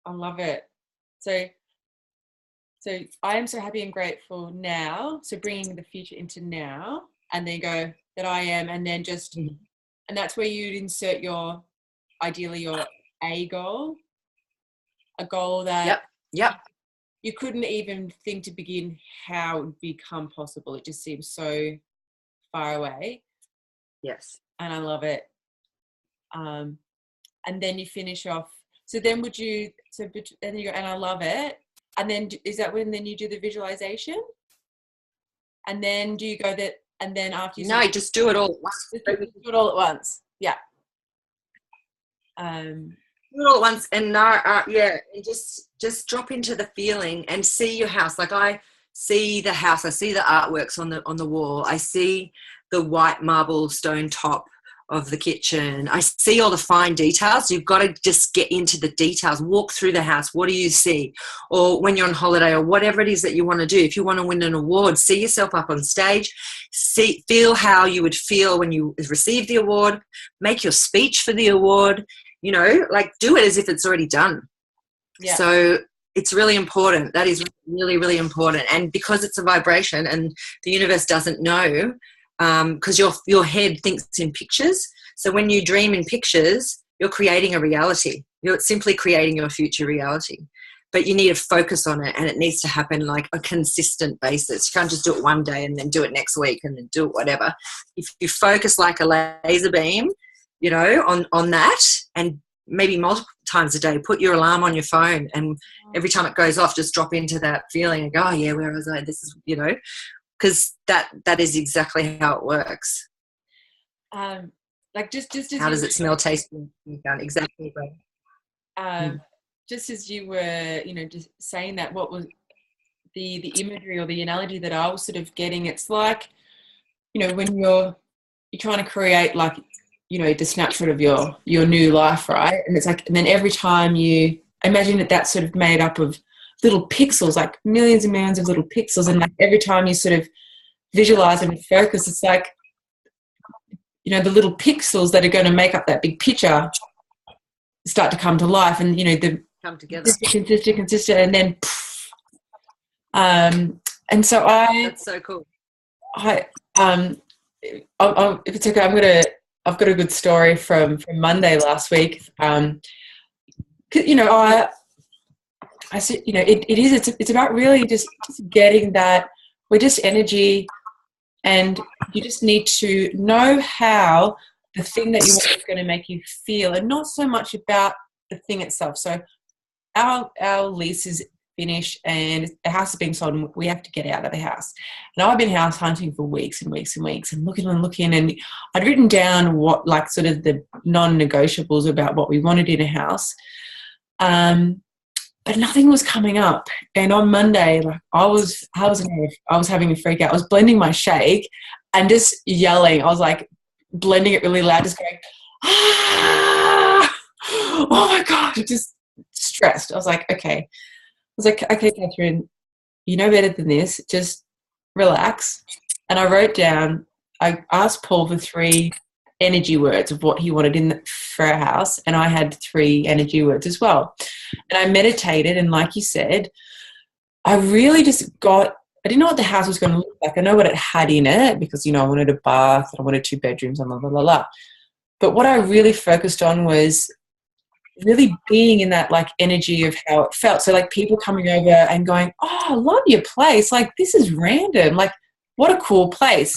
Speaker 1: I love it. So I am so happy and grateful now. So bringing the future into now, and then go that I am, and then just, and that's where you'd insert ideally your A goal, a goal that you couldn't even think to begin how it would become possible. It just seems so far away.
Speaker 2: Yes.
Speaker 1: And I love it. And then you finish off. So then and then you go, and I love it. And then is that when then you do the visualization? And then do you go that, and then after you...
Speaker 2: No, just do it all at once.
Speaker 1: Do it all at once. Yeah.
Speaker 2: Do it all at once, and and just drop into the feeling and see your house. Like, I see the house, I see the artworks on the wall, I see the white marble stone top of the kitchen, I see all the fine details. You've got to just get into the details, walk through the house. What do you see? Or when you're on holiday, or whatever it is that you want to do, if you want to win an award, see yourself up on stage, feel how you would feel when you receive the award, make your speech for the award, like, do it as if it's already done. So it's really important. That is really, really important. And because it's a vibration and the universe doesn't know, because your head thinks in pictures. So when you dream in pictures, you're creating a reality. You're simply creating your future reality. But you need to focus on it, and it needs to happen like a consistent basis. You can't just do it one day and then do it next week and then do it whatever. If you focus like a laser beam, on that, and maybe multiple times a day. Put your alarm on your phone, and every time it goes off, just drop into that feeling and go, oh yeah, where was I? This is, because that is exactly how it works.
Speaker 1: Like just
Speaker 2: how does it smell, taste, and exactly right.
Speaker 1: Just as you were, just saying that, what was the imagery or the analogy that I was sort of getting? It's like, when you're trying to create, like, the snapshot of your new life, right? And it's like, and then every time you imagine that's sort of made up of little pixels, like millions and millions of little pixels, and like every time you sort of visualize and focus, it's like, the little pixels that are going to make up that big picture start to come to life, and the
Speaker 2: come together,
Speaker 1: consistent, and then and so
Speaker 2: that's so cool.
Speaker 1: If it's okay, I've got a good story from Monday last week. I said, it's about really just getting that we're just energy, and you just need to know how the thing that you want is going to make you feel, and not so much about the thing itself. So our lease is finished and the house is being sold, and we have to get out of the house. And I've been house hunting for weeks and weeks and weeks, and looking, and I'd written down what, like, sort of the non-negotiables about what we wanted in a house. But nothing was coming up. And on Monday, like, I was having a freak out. I was blending my shake and just yelling. I was like blending it really loud, just going, oh my God, just stressed. I was like, okay, Catherine, you know better than this. Just relax. And I wrote down, I asked Paul for 3 energy words of what he wanted for our house, and I had 3 energy words as well. And I meditated, and like you said, I really just I didn't know what the house was going to look like. I know what it had in it because, I wanted a bath, and I wanted 2 bedrooms, and blah, blah, blah, blah. But what I really focused on was really being in that, like, energy of how it felt. So, like, people coming over and going, oh, I love your place. Like, this is random. Like, what a cool place.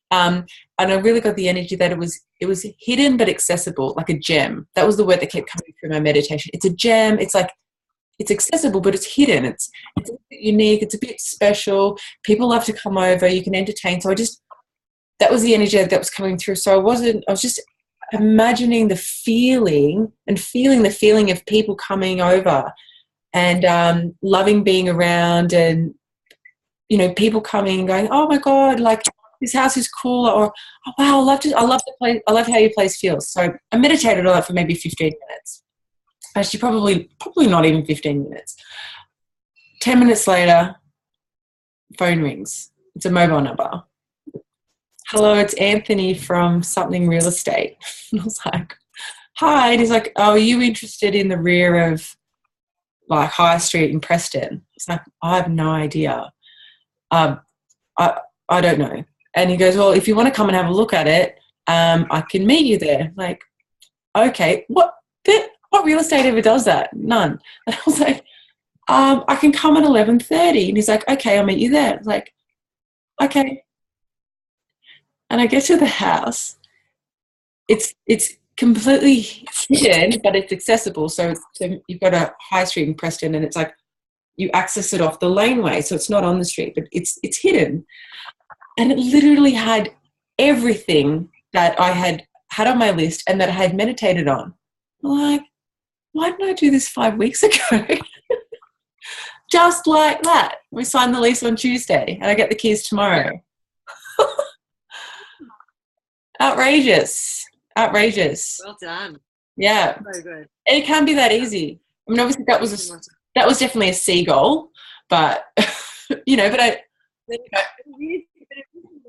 Speaker 1: And I really got the energy that it was hidden but accessible, like a gem. That was the word that kept coming through my meditation. It's a gem. It's like, it's accessible, but it's hidden. It's a bit unique. It's a bit special. People love to come over. You can entertain. So that was the energy that was coming through. So I was just imagining the feeling and feeling the feeling of people coming over and loving being around, and, people coming and going, oh my God, like, this house is cool, or, oh wow, I love the place, I love how your place feels. So I meditated on that for maybe 15 minutes. Actually, probably not even 15 minutes. 10 minutes later, phone rings. It's a mobile number. Hello, it's Anthony from something real estate. And I was like, hi. And he's like, oh, are you interested in the rear of, like, High Street in Preston? It's like, I have no idea. I don't know. And he goes, well, if you want to come and have a look at it, I can meet you there. Like, okay, what real estate ever does that? None. And I was like, I can come at 11:30. And he's like, okay, I'll meet you there. I was like, okay. And I get to the house. It's completely hidden, but it's accessible. So you've got a High Street in Preston, and it's like you access it off the laneway. So it's not on the street, but it's hidden. And it literally had everything that I had on my list and that I had meditated on. I'm like, why didn't I do this 5 weeks ago? Just like that. We signed the lease on Tuesday and I get the keys tomorrow. Outrageous.
Speaker 2: Well done.
Speaker 1: Yeah.
Speaker 2: So good.
Speaker 1: And it can be that easy. I mean, obviously that was definitely a C goal, but, but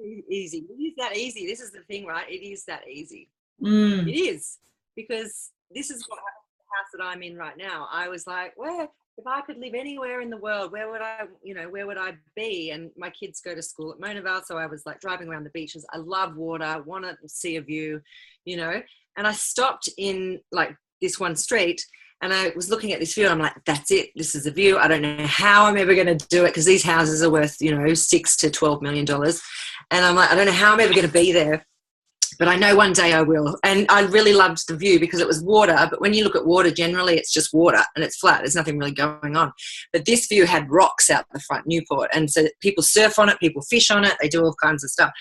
Speaker 2: It is easy. It is that easy. This is the thing, right? It is that easy.
Speaker 1: It
Speaker 2: is, because this is what happened to the house that I'm in right now. I was like, if I could live anywhere in the world, where would I be? And my kids go to school at Monavale, so I was like driving around the beaches. I love water, want to see a view, and I stopped in, like, this one street, and I was looking at this view, and I'm like, that's it. This is the view. I don't know how I'm ever going to do it, because these houses are worth, $6 to $12 million. And I'm like, I don't know how I'm ever going to be there. but I know one day I will. And I really loved the view because it was water. But when you look at water, generally it's just water and it's flat. There's nothing really going on. But this view had rocks out the front, Newport. And so people surf on it, people fish on it, they do all kinds of stuff.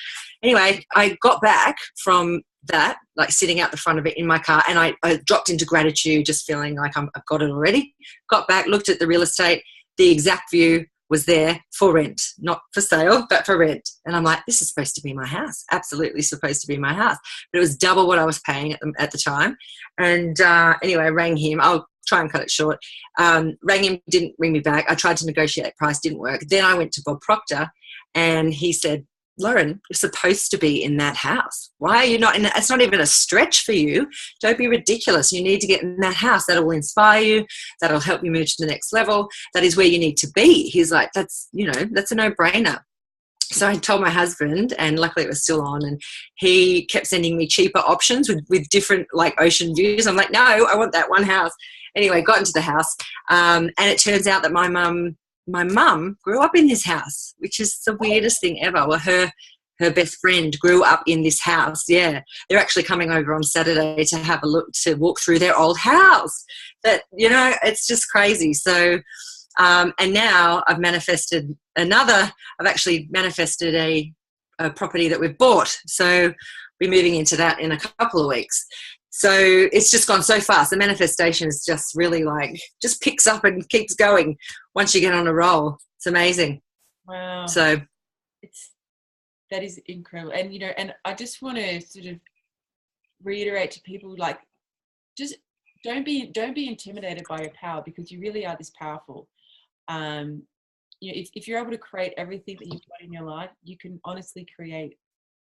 Speaker 2: Anyway, I got back from that, like sitting out the front of it in my car, and I dropped into gratitude, just feeling like I've got it already. Got back, looked at the real estate, the exact view was there for rent, not for sale, but for rent. And I'm like, this is supposed to be my house, absolutely supposed to be my house. But it was double what I was paying at the time. And anyway, I rang him. I'll try and cut it short. Rang him, didn't ring me back. I tried to negotiate price, didn't work. Then I went to Bob Proctor, and he said, Lauren, you're supposed to be in that house. Why are you not in it? It's not even a stretch for you. Don't be ridiculous. You need to get in that house. That will inspire you. That'll help you move to the next level. That is where you need to be. He's like, that's a no-brainer. So I told my husband, and luckily it was still on, and he kept sending me cheaper options with different like ocean views. I'm like, no, I want that one house. Anyway, got into the house, and it turns out that my mum grew up in this house, which is the weirdest thing ever. Well, her best friend grew up in this house. Yeah, they're actually coming over on Saturday to have a look, to walk through their old house. But it's just crazy. So, and now I've actually manifested a property that we've bought. So we're moving into that in a couple of weeks. So it's just gone so fast. The manifestation is just really just picks up and keeps going once you get on a roll. It's amazing.
Speaker 1: Wow.
Speaker 2: So
Speaker 1: that is incredible. And, and I just want to sort of reiterate to people, just don't be intimidated by your power, because you really are this powerful. If you're able to create everything that you've got in your life, you can honestly create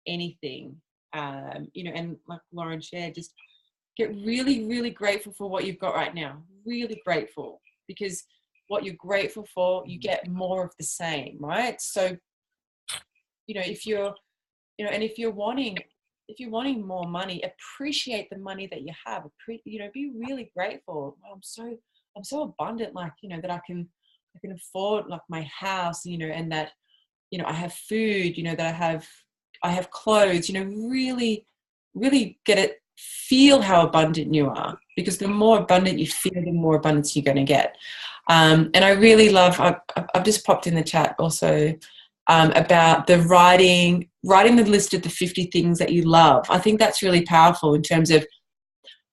Speaker 1: anything. And like Lauren shared, just get really, really grateful for what you've got right now. Really grateful, because what you're grateful for, you get more of the same, right? So, if you're wanting more money, appreciate the money that you have. Be really grateful. Well, I'm so abundant, that I can afford my house, and that, I have food, that I have clothes, really, really feel how abundant you are, because the more abundant you feel, the more abundance you're going to get. And I really love, I've just popped in the chat also about the writing the list of the 50 things that you love. I think that's really powerful in terms of,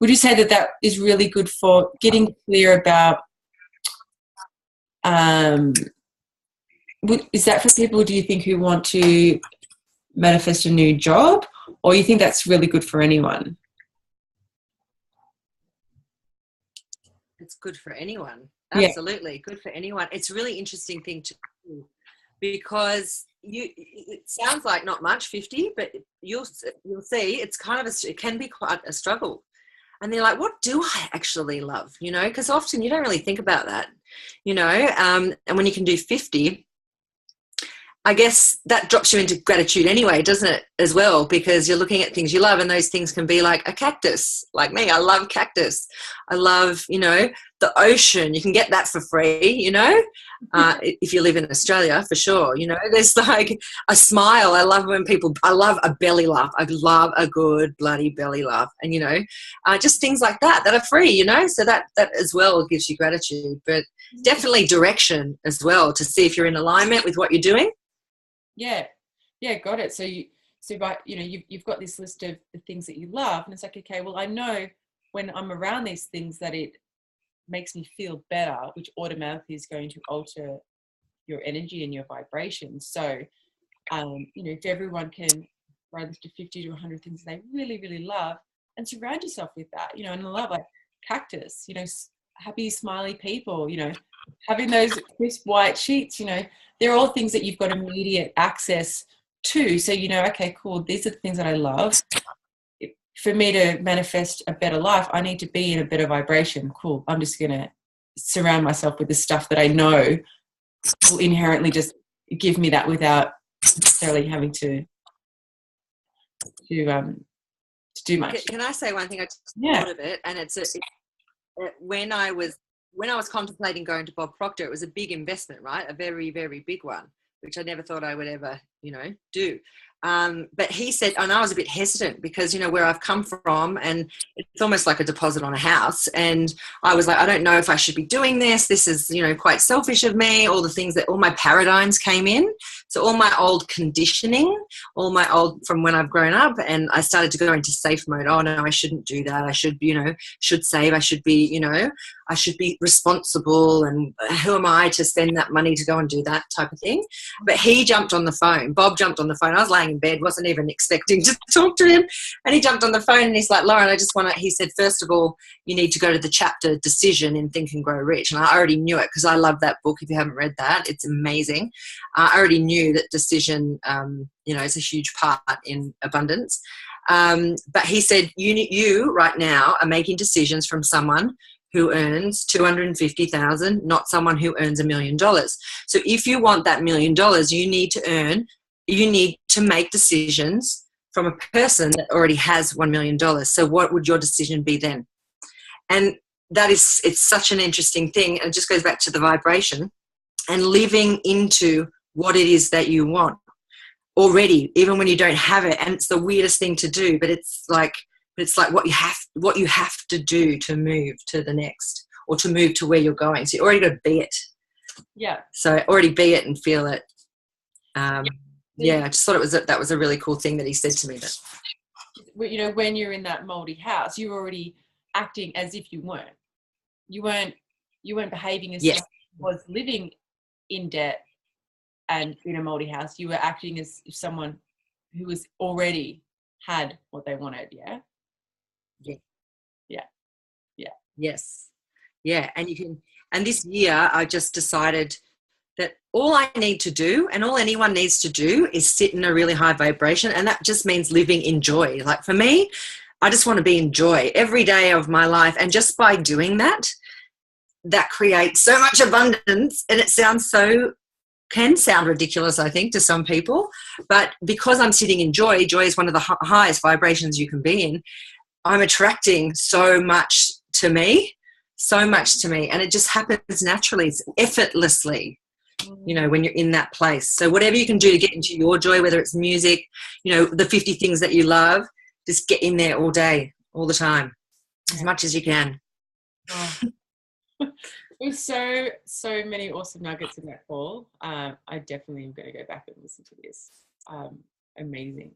Speaker 1: would you say that is really good for getting clear about, is that for people, do you think, who want to manifest a new job, or you think that's really good for anyone?
Speaker 2: It's good for anyone.
Speaker 1: Yeah.
Speaker 2: Absolutely. Good for anyone. It's a really interesting thing to do, because it sounds like not much, 50, but you'll see it's it can be quite a struggle. And they're like, what do I actually love? Because often you don't really think about that, and when you can do 50, I guess that drops you into gratitude anyway, doesn't it, as well? Because you're looking at things you love, and those things can be like a cactus. Like me, I love cactus. I love, the ocean. You can get that for free, if you live in Australia, for sure. There's a smile. I love a belly laugh. I love a good bloody belly laugh. And, just things like that are free, so that as well gives you gratitude. But definitely direction as well, to see if you're in alignment with what you're doing.
Speaker 1: Yeah, got it. So you've got this list of the things that you love, and it's like, okay, well, I know when I'm around these things that it makes me feel better, which automatically is going to alter your energy and your vibration. So, if everyone can write a list of 50 to 100 things they really, really love, and surround yourself with that, and I love cactus, happy, smiley people, having those crisp white sheets, they're all things that you've got immediate access to. So, okay, cool, these are the things that I love. For me to manifest a better life, I need to be in a better vibration. Cool. I'm just going to surround myself with the stuff that I know will inherently just give me that without necessarily having to do much.
Speaker 2: Can I say one thing? I just thought of it, and it's when I was contemplating going to Bob Proctor, it was a big investment, right? A very, very big one, which I never thought I would ever, do. But he said, and I was a bit hesitant because, you know, where I've come from, and it's almost like a deposit on a house. And I was like, I don't know if I should be doing this. This is, you know, quite selfish of me. All the things that all my paradigms came in. So all my old conditioning, all my old from when I've grown up, and I started to go into safe mode. Oh no, I shouldn't do that. I should, you know, should save. I should be, you know, I should be responsible. And who am I to spend that money to go and do that type of thing? But he jumped on the phone. Bob jumped on the phone. I was laying in bed, wasn't even expecting to talk to him. And he jumped on the phone and he's like, Lauren, I just want to, he said, first of all, you need to go to the chapter Decision in Think and Grow Rich. And I already knew it because I love that book. If you haven't read that, it's amazing. I already knew that decision, you know, is a huge part in abundance. But he said, you right now are making decisions from someone who earns $250,000, not someone who earns $1 million. So if you want that $1 million, you need to make decisions from a person that already has $1 million. So what would your decision be then? And that is, it's such an interesting thing. And it just goes back to the vibration and living into what it is that you want already, even when you don't have it. And it's the weirdest thing to do, but it's like what you have to do to move to the next, or to move to where you're going. So you already got to be it.
Speaker 1: Yeah.
Speaker 2: So already be it and feel it. Yeah, I just thought that was a really cool thing that he said to me. That,
Speaker 1: you know, when you're in that moldy house, you're already acting as if you weren't. You weren't behaving as if you was living in debt and in a moldy house. You were acting as if someone who was already had what they wanted. Yeah.
Speaker 2: Yes. Yeah. And this year I just decided that all I need to do, and all anyone needs to do, is sit in a really high vibration. And that just means living in joy. Like for me, I just want to be in joy every day of my life. And just by doing that, that creates so much abundance. And it can sound ridiculous, I think, to some people. But because I'm sitting in joy is one of the highest vibrations you can be in. I'm attracting so much to me. And it just happens naturally, effortlessly, you know, when you're in that place. So whatever you can do to get into your joy, whether it's music, you know, the 50 things that you love, just get in there all day, all the time, as much as you can.
Speaker 1: Oh. There's so many awesome nuggets in that call. I definitely am going to go back and listen to this. Amazing.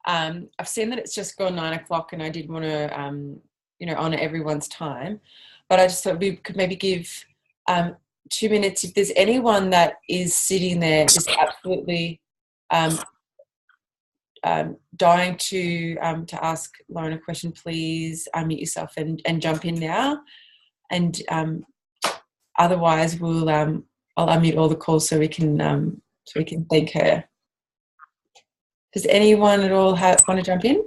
Speaker 1: I've seen that it's just gone 9 o'clock, and I did want to, you know, honor everyone's time. But I just thought we could maybe give 2 minutes if there's anyone that is sitting there just absolutely dying to ask Lauren a question. Please unmute yourself and jump in now. And otherwise, we'll I'll unmute all the calls so we can thank her. Does anyone at all want to jump in?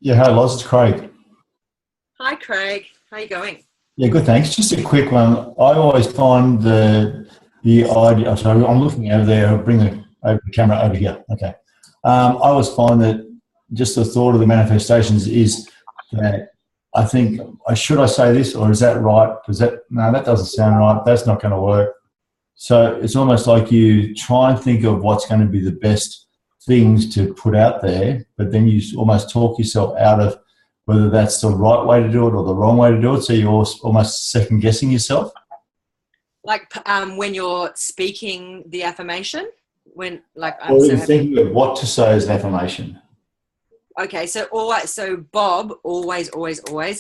Speaker 3: Yeah, hi Loz, it's Craig.
Speaker 2: Hi Craig, how are you going?
Speaker 3: Yeah, good, thanks. Just a quick one. I always find the idea, sorry, I'm looking over there, I'll bring the camera over here, okay. I always find that just the thought of the manifestations is that I think, should I say this, or is that right? No, that doesn't sound right, that's not going to work. So it's almost like you try and think of what's going to be the best things to put out there, but then you almost talk yourself out of whether that's the right way to do it or the wrong way to do it. So you're almost second guessing yourself.
Speaker 2: Like when you're speaking the affirmation, when like I'm
Speaker 3: or
Speaker 2: so
Speaker 3: you're
Speaker 2: happy.
Speaker 3: thinking of what to say as an affirmation.
Speaker 2: Okay, so Bob always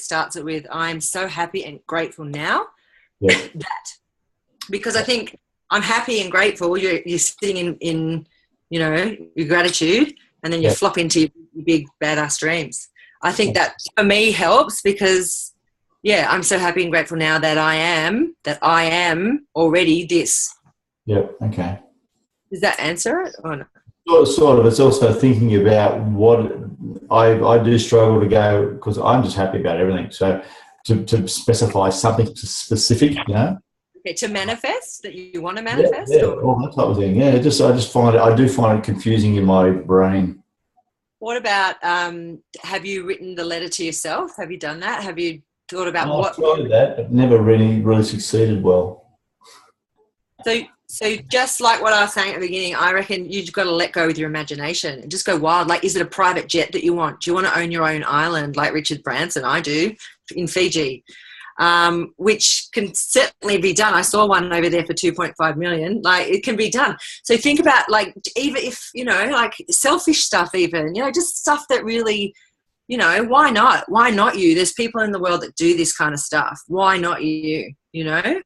Speaker 2: starts it with "I'm so happy and grateful now."
Speaker 3: Yeah.
Speaker 2: That, because I think I'm happy and grateful. You're sitting in you know, your gratitude, and then you flop into your big badass dreams. I think that for me helps because, I'm so happy and grateful now that I am already this.
Speaker 3: Yeah. Okay.
Speaker 2: Does that answer it or no?
Speaker 3: Sort of. It's also thinking about what I do struggle to go, because I'm just happy about everything. So to specify something specific, you know.
Speaker 2: Okay, to manifest, that you want to manifest?
Speaker 3: Yeah, all that type of thing. Yeah, I just find it confusing in my brain.
Speaker 2: What about, have you written the letter to yourself? Have you done that? Have you thought about
Speaker 3: I've tried that, but never really succeeded well.
Speaker 2: So just like what I was saying at the beginning, I reckon you've got to let go with your imagination and just go wild. Like, is it a private jet that you want? Do you want to own your own island like Richard Branson? I do, in Fiji, which can certainly be done. I saw one over there for 2.5 million. Like, it can be done. So think about, like, even if, you know, like selfish stuff even, you know, just stuff that really, you know, why not? Why not you? There's people in the world that do this kind of stuff. Why not you, you know?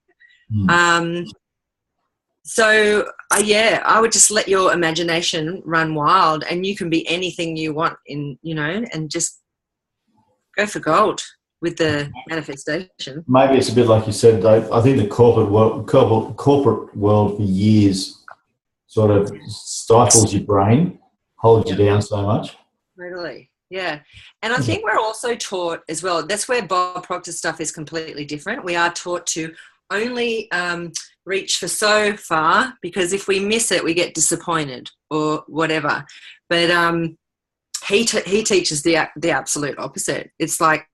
Speaker 2: So, yeah, I would just let your imagination run wild, and you can be anything you want in, you know, and just go for gold with the manifestation.
Speaker 3: Maybe it's a bit like you said, Dave. I think the corporate world for years sort of stifles your brain, holds you down so much.
Speaker 2: Totally, yeah. And I think we're also taught as well, that's where Bob Proctor's stuff is completely different. We are taught to only reach for so far, because if we miss it, we get disappointed or whatever. But he teaches the absolute opposite. It's like,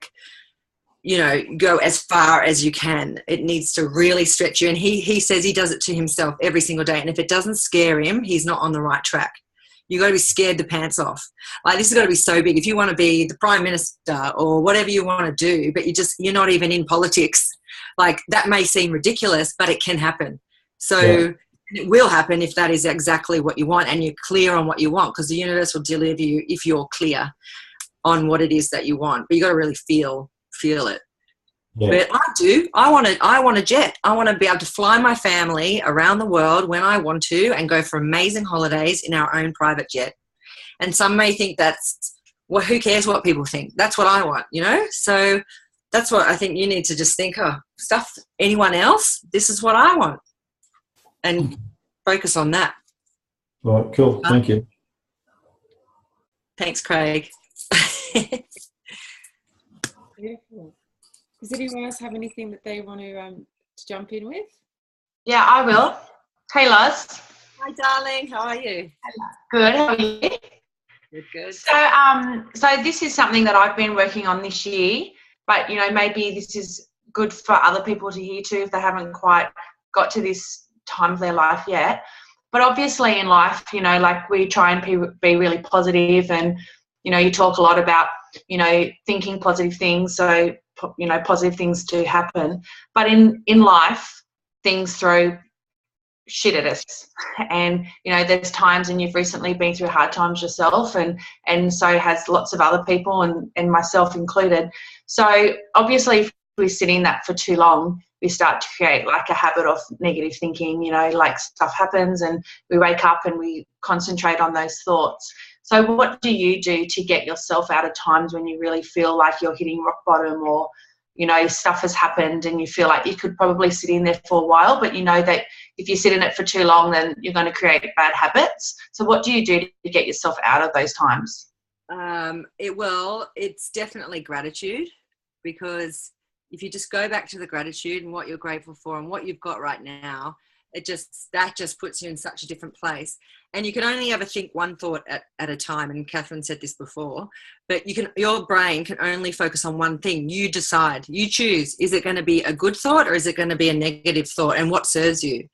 Speaker 2: you know, go as far as you can. It needs to really stretch you. And he says he does it to himself every single day. And if it doesn't scare him, he's not on the right track. You've got to be scared the pants off. Like, this has got to be so big. If you want to be the Prime Minister or whatever you want to do, but you're not even in politics, like, that may seem ridiculous, but it can happen. So it will happen if that is exactly what you want and you're clear on what you want, because the universe will deliver you if you're clear on what it is that you want. But you got to really feel it. Yeah. But I want a jet. I want to be able to fly my family around the world when I want to and go for amazing holidays in our own private jet. And some may think that's, well, who cares what people think? That's what I want, you know? So that's what I think you need to just think, oh, stuff anyone else, this is what I want. And focus on that.
Speaker 3: All right, cool. Thank you.
Speaker 2: Thanks, Craig.
Speaker 1: Beautiful. Does anyone else have anything that they want to jump in with?
Speaker 4: Yeah, I will. Hey, Loz.
Speaker 2: Hi, darling. How are you?
Speaker 4: Good. How are you?
Speaker 2: Good.
Speaker 4: So this is something that I've been working on this year, but, you know, maybe this is good for other people to hear too if they haven't quite got to this time of their life yet. But obviously in life, you know, like, we try and be really positive, and, you know, you talk a lot about, you know, thinking positive things, so, you know, positive things do happen. But in life, things throw shit at us, and, you know, there's times, and you've recently been through hard times yourself, and so has lots of other people, and myself included. So obviously if we sit in that for too long, we start to create like a habit of negative thinking, you know, like stuff happens and we wake up and we concentrate on those thoughts. So what do you do to get yourself out of times when you really feel like you're hitting rock bottom, or, you know, stuff has happened and you feel like you could probably sit in there for a while, but you know that if you sit in it for too long, then you're going to create bad habits. So what do you do to get yourself out of those times?
Speaker 2: It's definitely gratitude, because if you just go back to the gratitude and what you're grateful for and what you've got right now, that just puts you in such a different place. And you can only ever think one thought at a time. And Catherine said this before, but your brain can only focus on one thing. You decide, you choose, is it going to be a good thought or is it going to be a negative thought, and what serves you?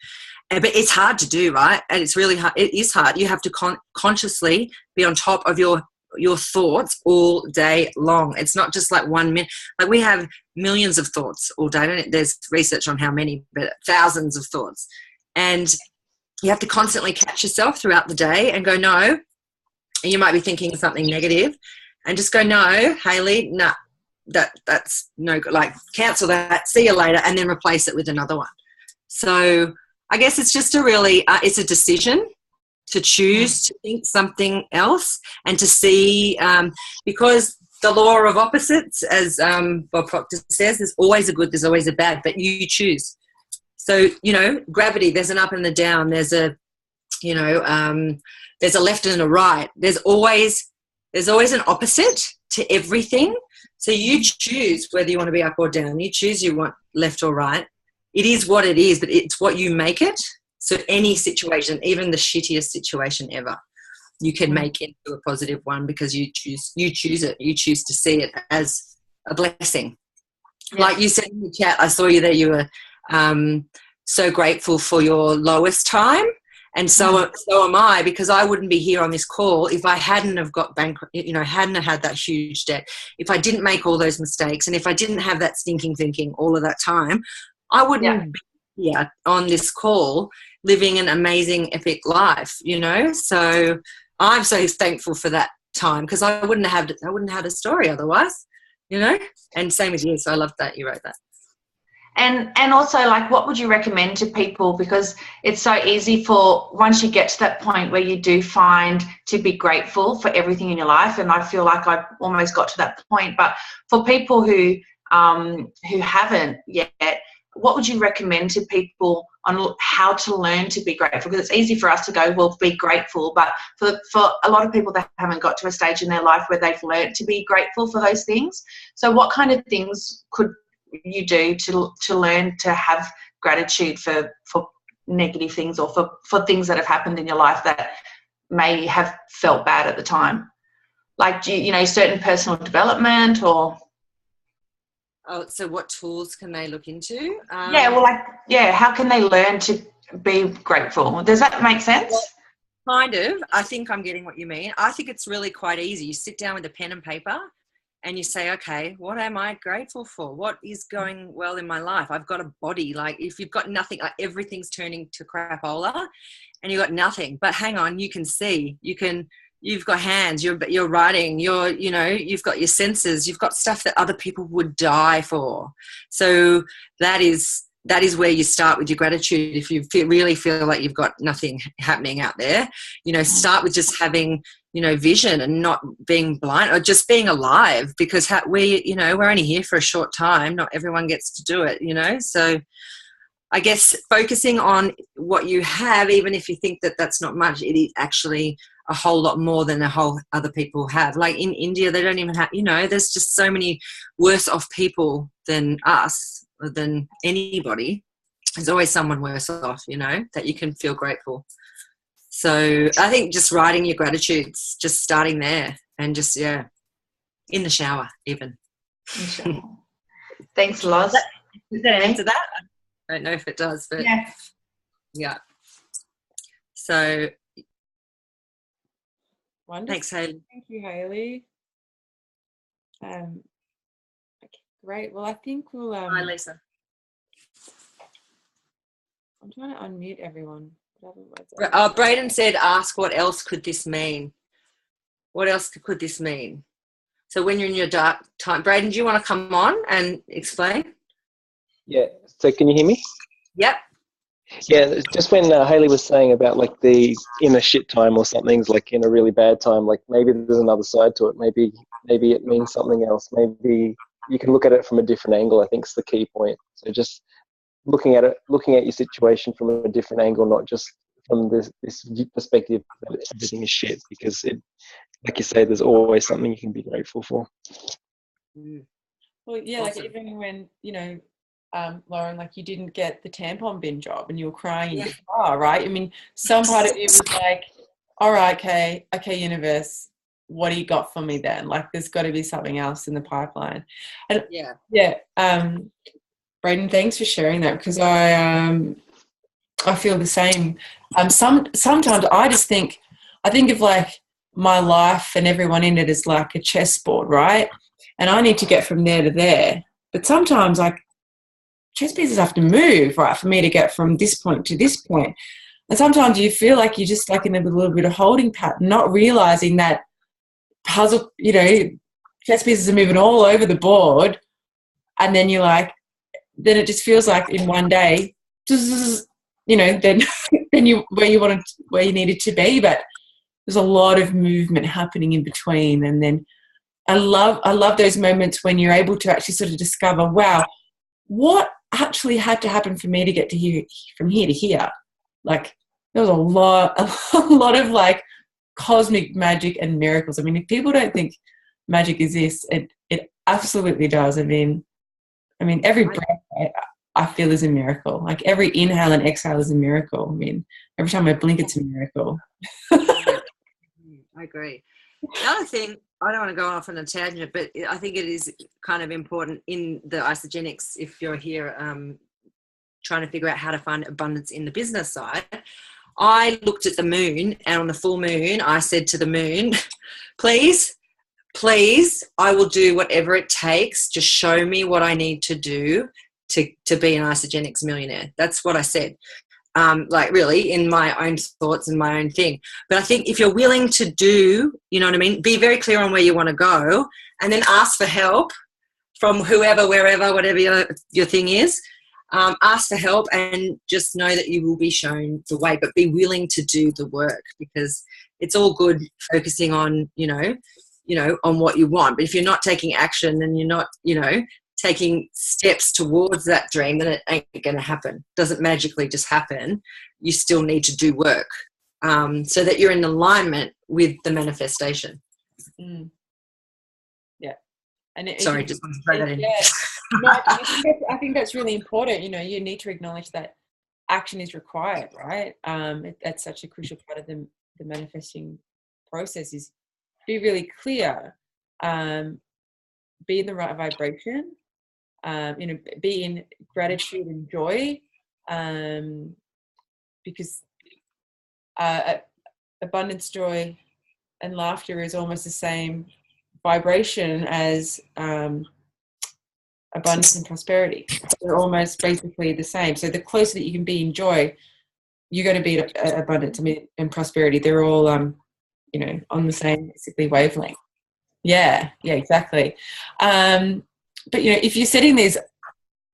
Speaker 2: But it's hard to do, right? And it's really hard. It is hard. You have to consciously be on top of your thoughts all day long. It's not just like 1 minute. Like, we have millions of thoughts all day. There's research on how many, but thousands of thoughts. And you have to constantly catch yourself throughout the day and go, no. And you might be thinking something negative, and just go, no, Hayley, nah, that's no good. Like, cancel that, see you later, and then replace it with another one. So I guess it's just it's a decision to choose to think something else, and to see, because the law of opposites, as Bob Proctor says, there's always a good, there's always a bad, but you choose. So, you know, gravity, there's an up and a down, there's a, you know, there's a left and a right. There's always an opposite to everything. So you choose whether you want to be up or down. You choose you want left or right. It is what it is, but it's what you make it. So any situation, even the shittiest situation ever, you can make into a positive one, because you choose it. You choose to see it as a blessing. Yeah. Like you said in the chat, I saw you there, you were so grateful for your lowest time. And so am I, because I wouldn't be here on this call if I hadn't have got bankrupt, hadn't have had that huge debt, if I didn't make all those mistakes, and if I didn't have that stinking thinking all of that time, I wouldn't be here on this call living an amazing, epic life, So I'm so thankful for that time, because I wouldn't have had a story otherwise, And same with you. So I love that you wrote that.
Speaker 4: And also, like, what would you recommend to people? Because it's so easy for, once you get to that point where you do find to be grateful for everything in your life, and I feel like I've almost got to that point, but for people who haven't yet, what would you recommend to people on how to learn to be grateful? Because it's easy for us to go, well, be grateful, but for a lot of people that haven't got to a stage in their life where they've learned to be grateful for those things. So what kind of things could you do to learn to have gratitude for negative things, or for things that have happened in your life that may have felt bad at the time? Like, do certain personal development, or
Speaker 2: so what tools can they look into?
Speaker 4: How can they learn to be grateful? Does that make sense?
Speaker 2: Well, kind of. I think I'm getting what you mean. I think it's really quite easy. You sit down with a pen and paper and you say, okay, what am I grateful for? What is going well in my life? I've got a body. Like, if you've got nothing, like, everything's turning to crapola and you've got nothing. But hang on, you can see, you've got hands, you're writing, you've got your senses, you've got stuff that other people would die for. So that is where you start with your gratitude. If you really feel like you've got nothing happening out there, start with just having, vision and not being blind, or just being alive, because we're only here for a short time. Not everyone gets to do it, So I guess focusing on what you have, even if you think that that's not much, it is actually a whole lot more than a whole other people have. Like in India, they don't even have, there's just so many worse off people than us, or than anybody. There's always someone worse off, that you can feel grateful. So I think just writing your gratitudes, just starting there, and just, in the shower even.
Speaker 4: Thanks, Loz.
Speaker 2: Does that answer that? I don't know if it does, but yeah. So
Speaker 1: Wonderful.
Speaker 2: Thanks, Hayley.
Speaker 1: Thank you, Hayley. Okay, great. Well, I think we'll.
Speaker 2: Hi, Lisa.
Speaker 1: I'm trying to unmute everyone.
Speaker 2: Braden said, ask what else could this mean? What else could this mean? So when you're in your dark time, Braden, do you want to come on and explain?
Speaker 5: Yeah. So can you hear me?
Speaker 2: Yep.
Speaker 5: Yeah, just when Hayley was saying about like the in a shit time or something's like in a really bad time, like maybe there's another side to it. Maybe it means something else. Maybe you can look at it from a different angle, I think is the key point. So just looking at your situation from a different angle, not just from this perspective that everything is shit, because it, like you say, there's always something you can be grateful for.
Speaker 1: Well, yeah, awesome. Like even when, Lauren, like you didn't get the tampon bin job and you were crying in your car, right? I mean, some part of you was like, all right, okay, universe, what do you got for me then? Like there's got to be something else in the pipeline. And Braden, thanks for sharing that, because I feel the same. Sometimes I think of like my life and everyone in it as like a chessboard, right? And I need to get from there to there. But sometimes like chess pieces have to move, right, for me to get from this point to this point. And sometimes you feel like you're just like in a little bit of holding pattern, not realizing that puzzle, chess pieces are moving all over the board. And then you're like, then it just feels like in one day, then you where you needed to be. But there's a lot of movement happening in between. And then I love those moments when you're able to actually sort of discover, wow, what actually had to happen for me to get to here, from here to here? Like there was a lot of like cosmic magic and miracles. I mean, if people don't think magic exists, it absolutely does. I mean, every breath I feel is a miracle. Like every inhale and exhale is a miracle. I mean, every time I blink, it's a miracle.
Speaker 2: I agree. The other thing, I don't want to go off on a tangent, but I think it is kind of important in the isogenics, if you're here trying to figure out how to find abundance in the business side, I looked at the moon, and on the full moon, I said to the moon, please, I will do whatever it takes. Just show me what I need to do to be an Isogenics millionaire. That's what I said. Like really in my own thoughts and my own thing. But I think if you're willing to do, you know what I mean, be very clear on where you want to go, and then ask for help from whoever, wherever, whatever your thing is. Ask for help and just know that you will be shown the way, but be willing to do the work, because it's all good focusing on, on what you want. But if you're not taking action and you're not, taking steps towards that dream, then it ain't going to happen. It doesn't magically just happen. You still need to do work so that you're in alignment with the manifestation.
Speaker 1: Mm. Yeah. And
Speaker 2: sorry, just want to throw that in.
Speaker 1: Yeah. No, I think that's really important. You need to acknowledge that action is required, right? That's such a crucial part of the manifesting process, is be really clear, be in the right vibration, be in gratitude and joy, because abundance, joy, and laughter is almost the same vibration as abundance and prosperity. They're almost basically the same. So the closer that you can be in joy, you're going to be at abundance and prosperity. They're all, on the same basically wavelength. Yeah, exactly. But, if you're setting these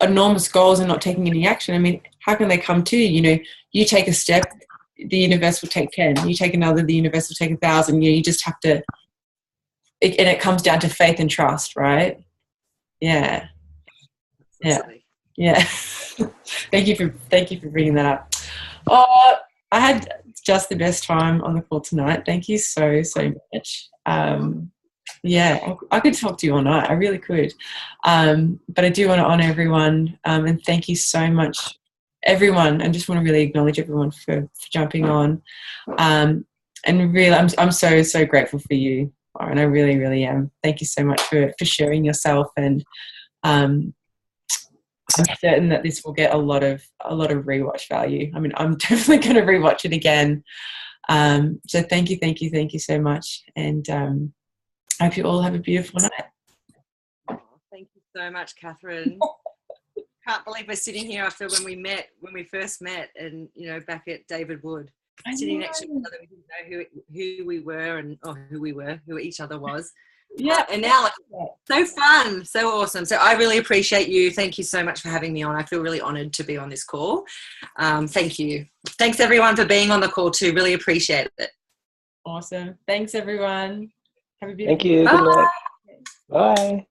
Speaker 1: enormous goals and not taking any action, how can they come to you? You take a step, the universe will take 10. You take another, the universe will take 1,000. You just have to, and it comes down to faith and trust, right? Yeah. Yeah. Thank you for bringing that up. Oh, I had just the best time on the call tonight. Thank you so much. I could talk to you all night. I really could. But I do want to honor everyone, and thank you so much, everyone. I just want to really acknowledge everyone for jumping on. And really, I'm so grateful for you, Lauren. I really, really am. Thank you so much for sharing yourself, and I'm certain that this will get a lot of rewatch value. I'm definitely going to rewatch it again. So thank you so much, and I hope you all have a beautiful night.
Speaker 2: Oh, thank you so much, Catherine. Can't believe we're sitting here after when we first met, and back at David Wood, sitting next to each other. We didn't know who we were who each other was.
Speaker 1: Yeah,
Speaker 2: and now so fun, so awesome. So I really appreciate you. Thank you so much for having me on. I feel really honoured to be on this call. Thank you. Thanks everyone for being on the call too. Really appreciate it.
Speaker 1: Awesome. Thanks everyone. Have a beautiful
Speaker 5: Thank you. Good night. Bye.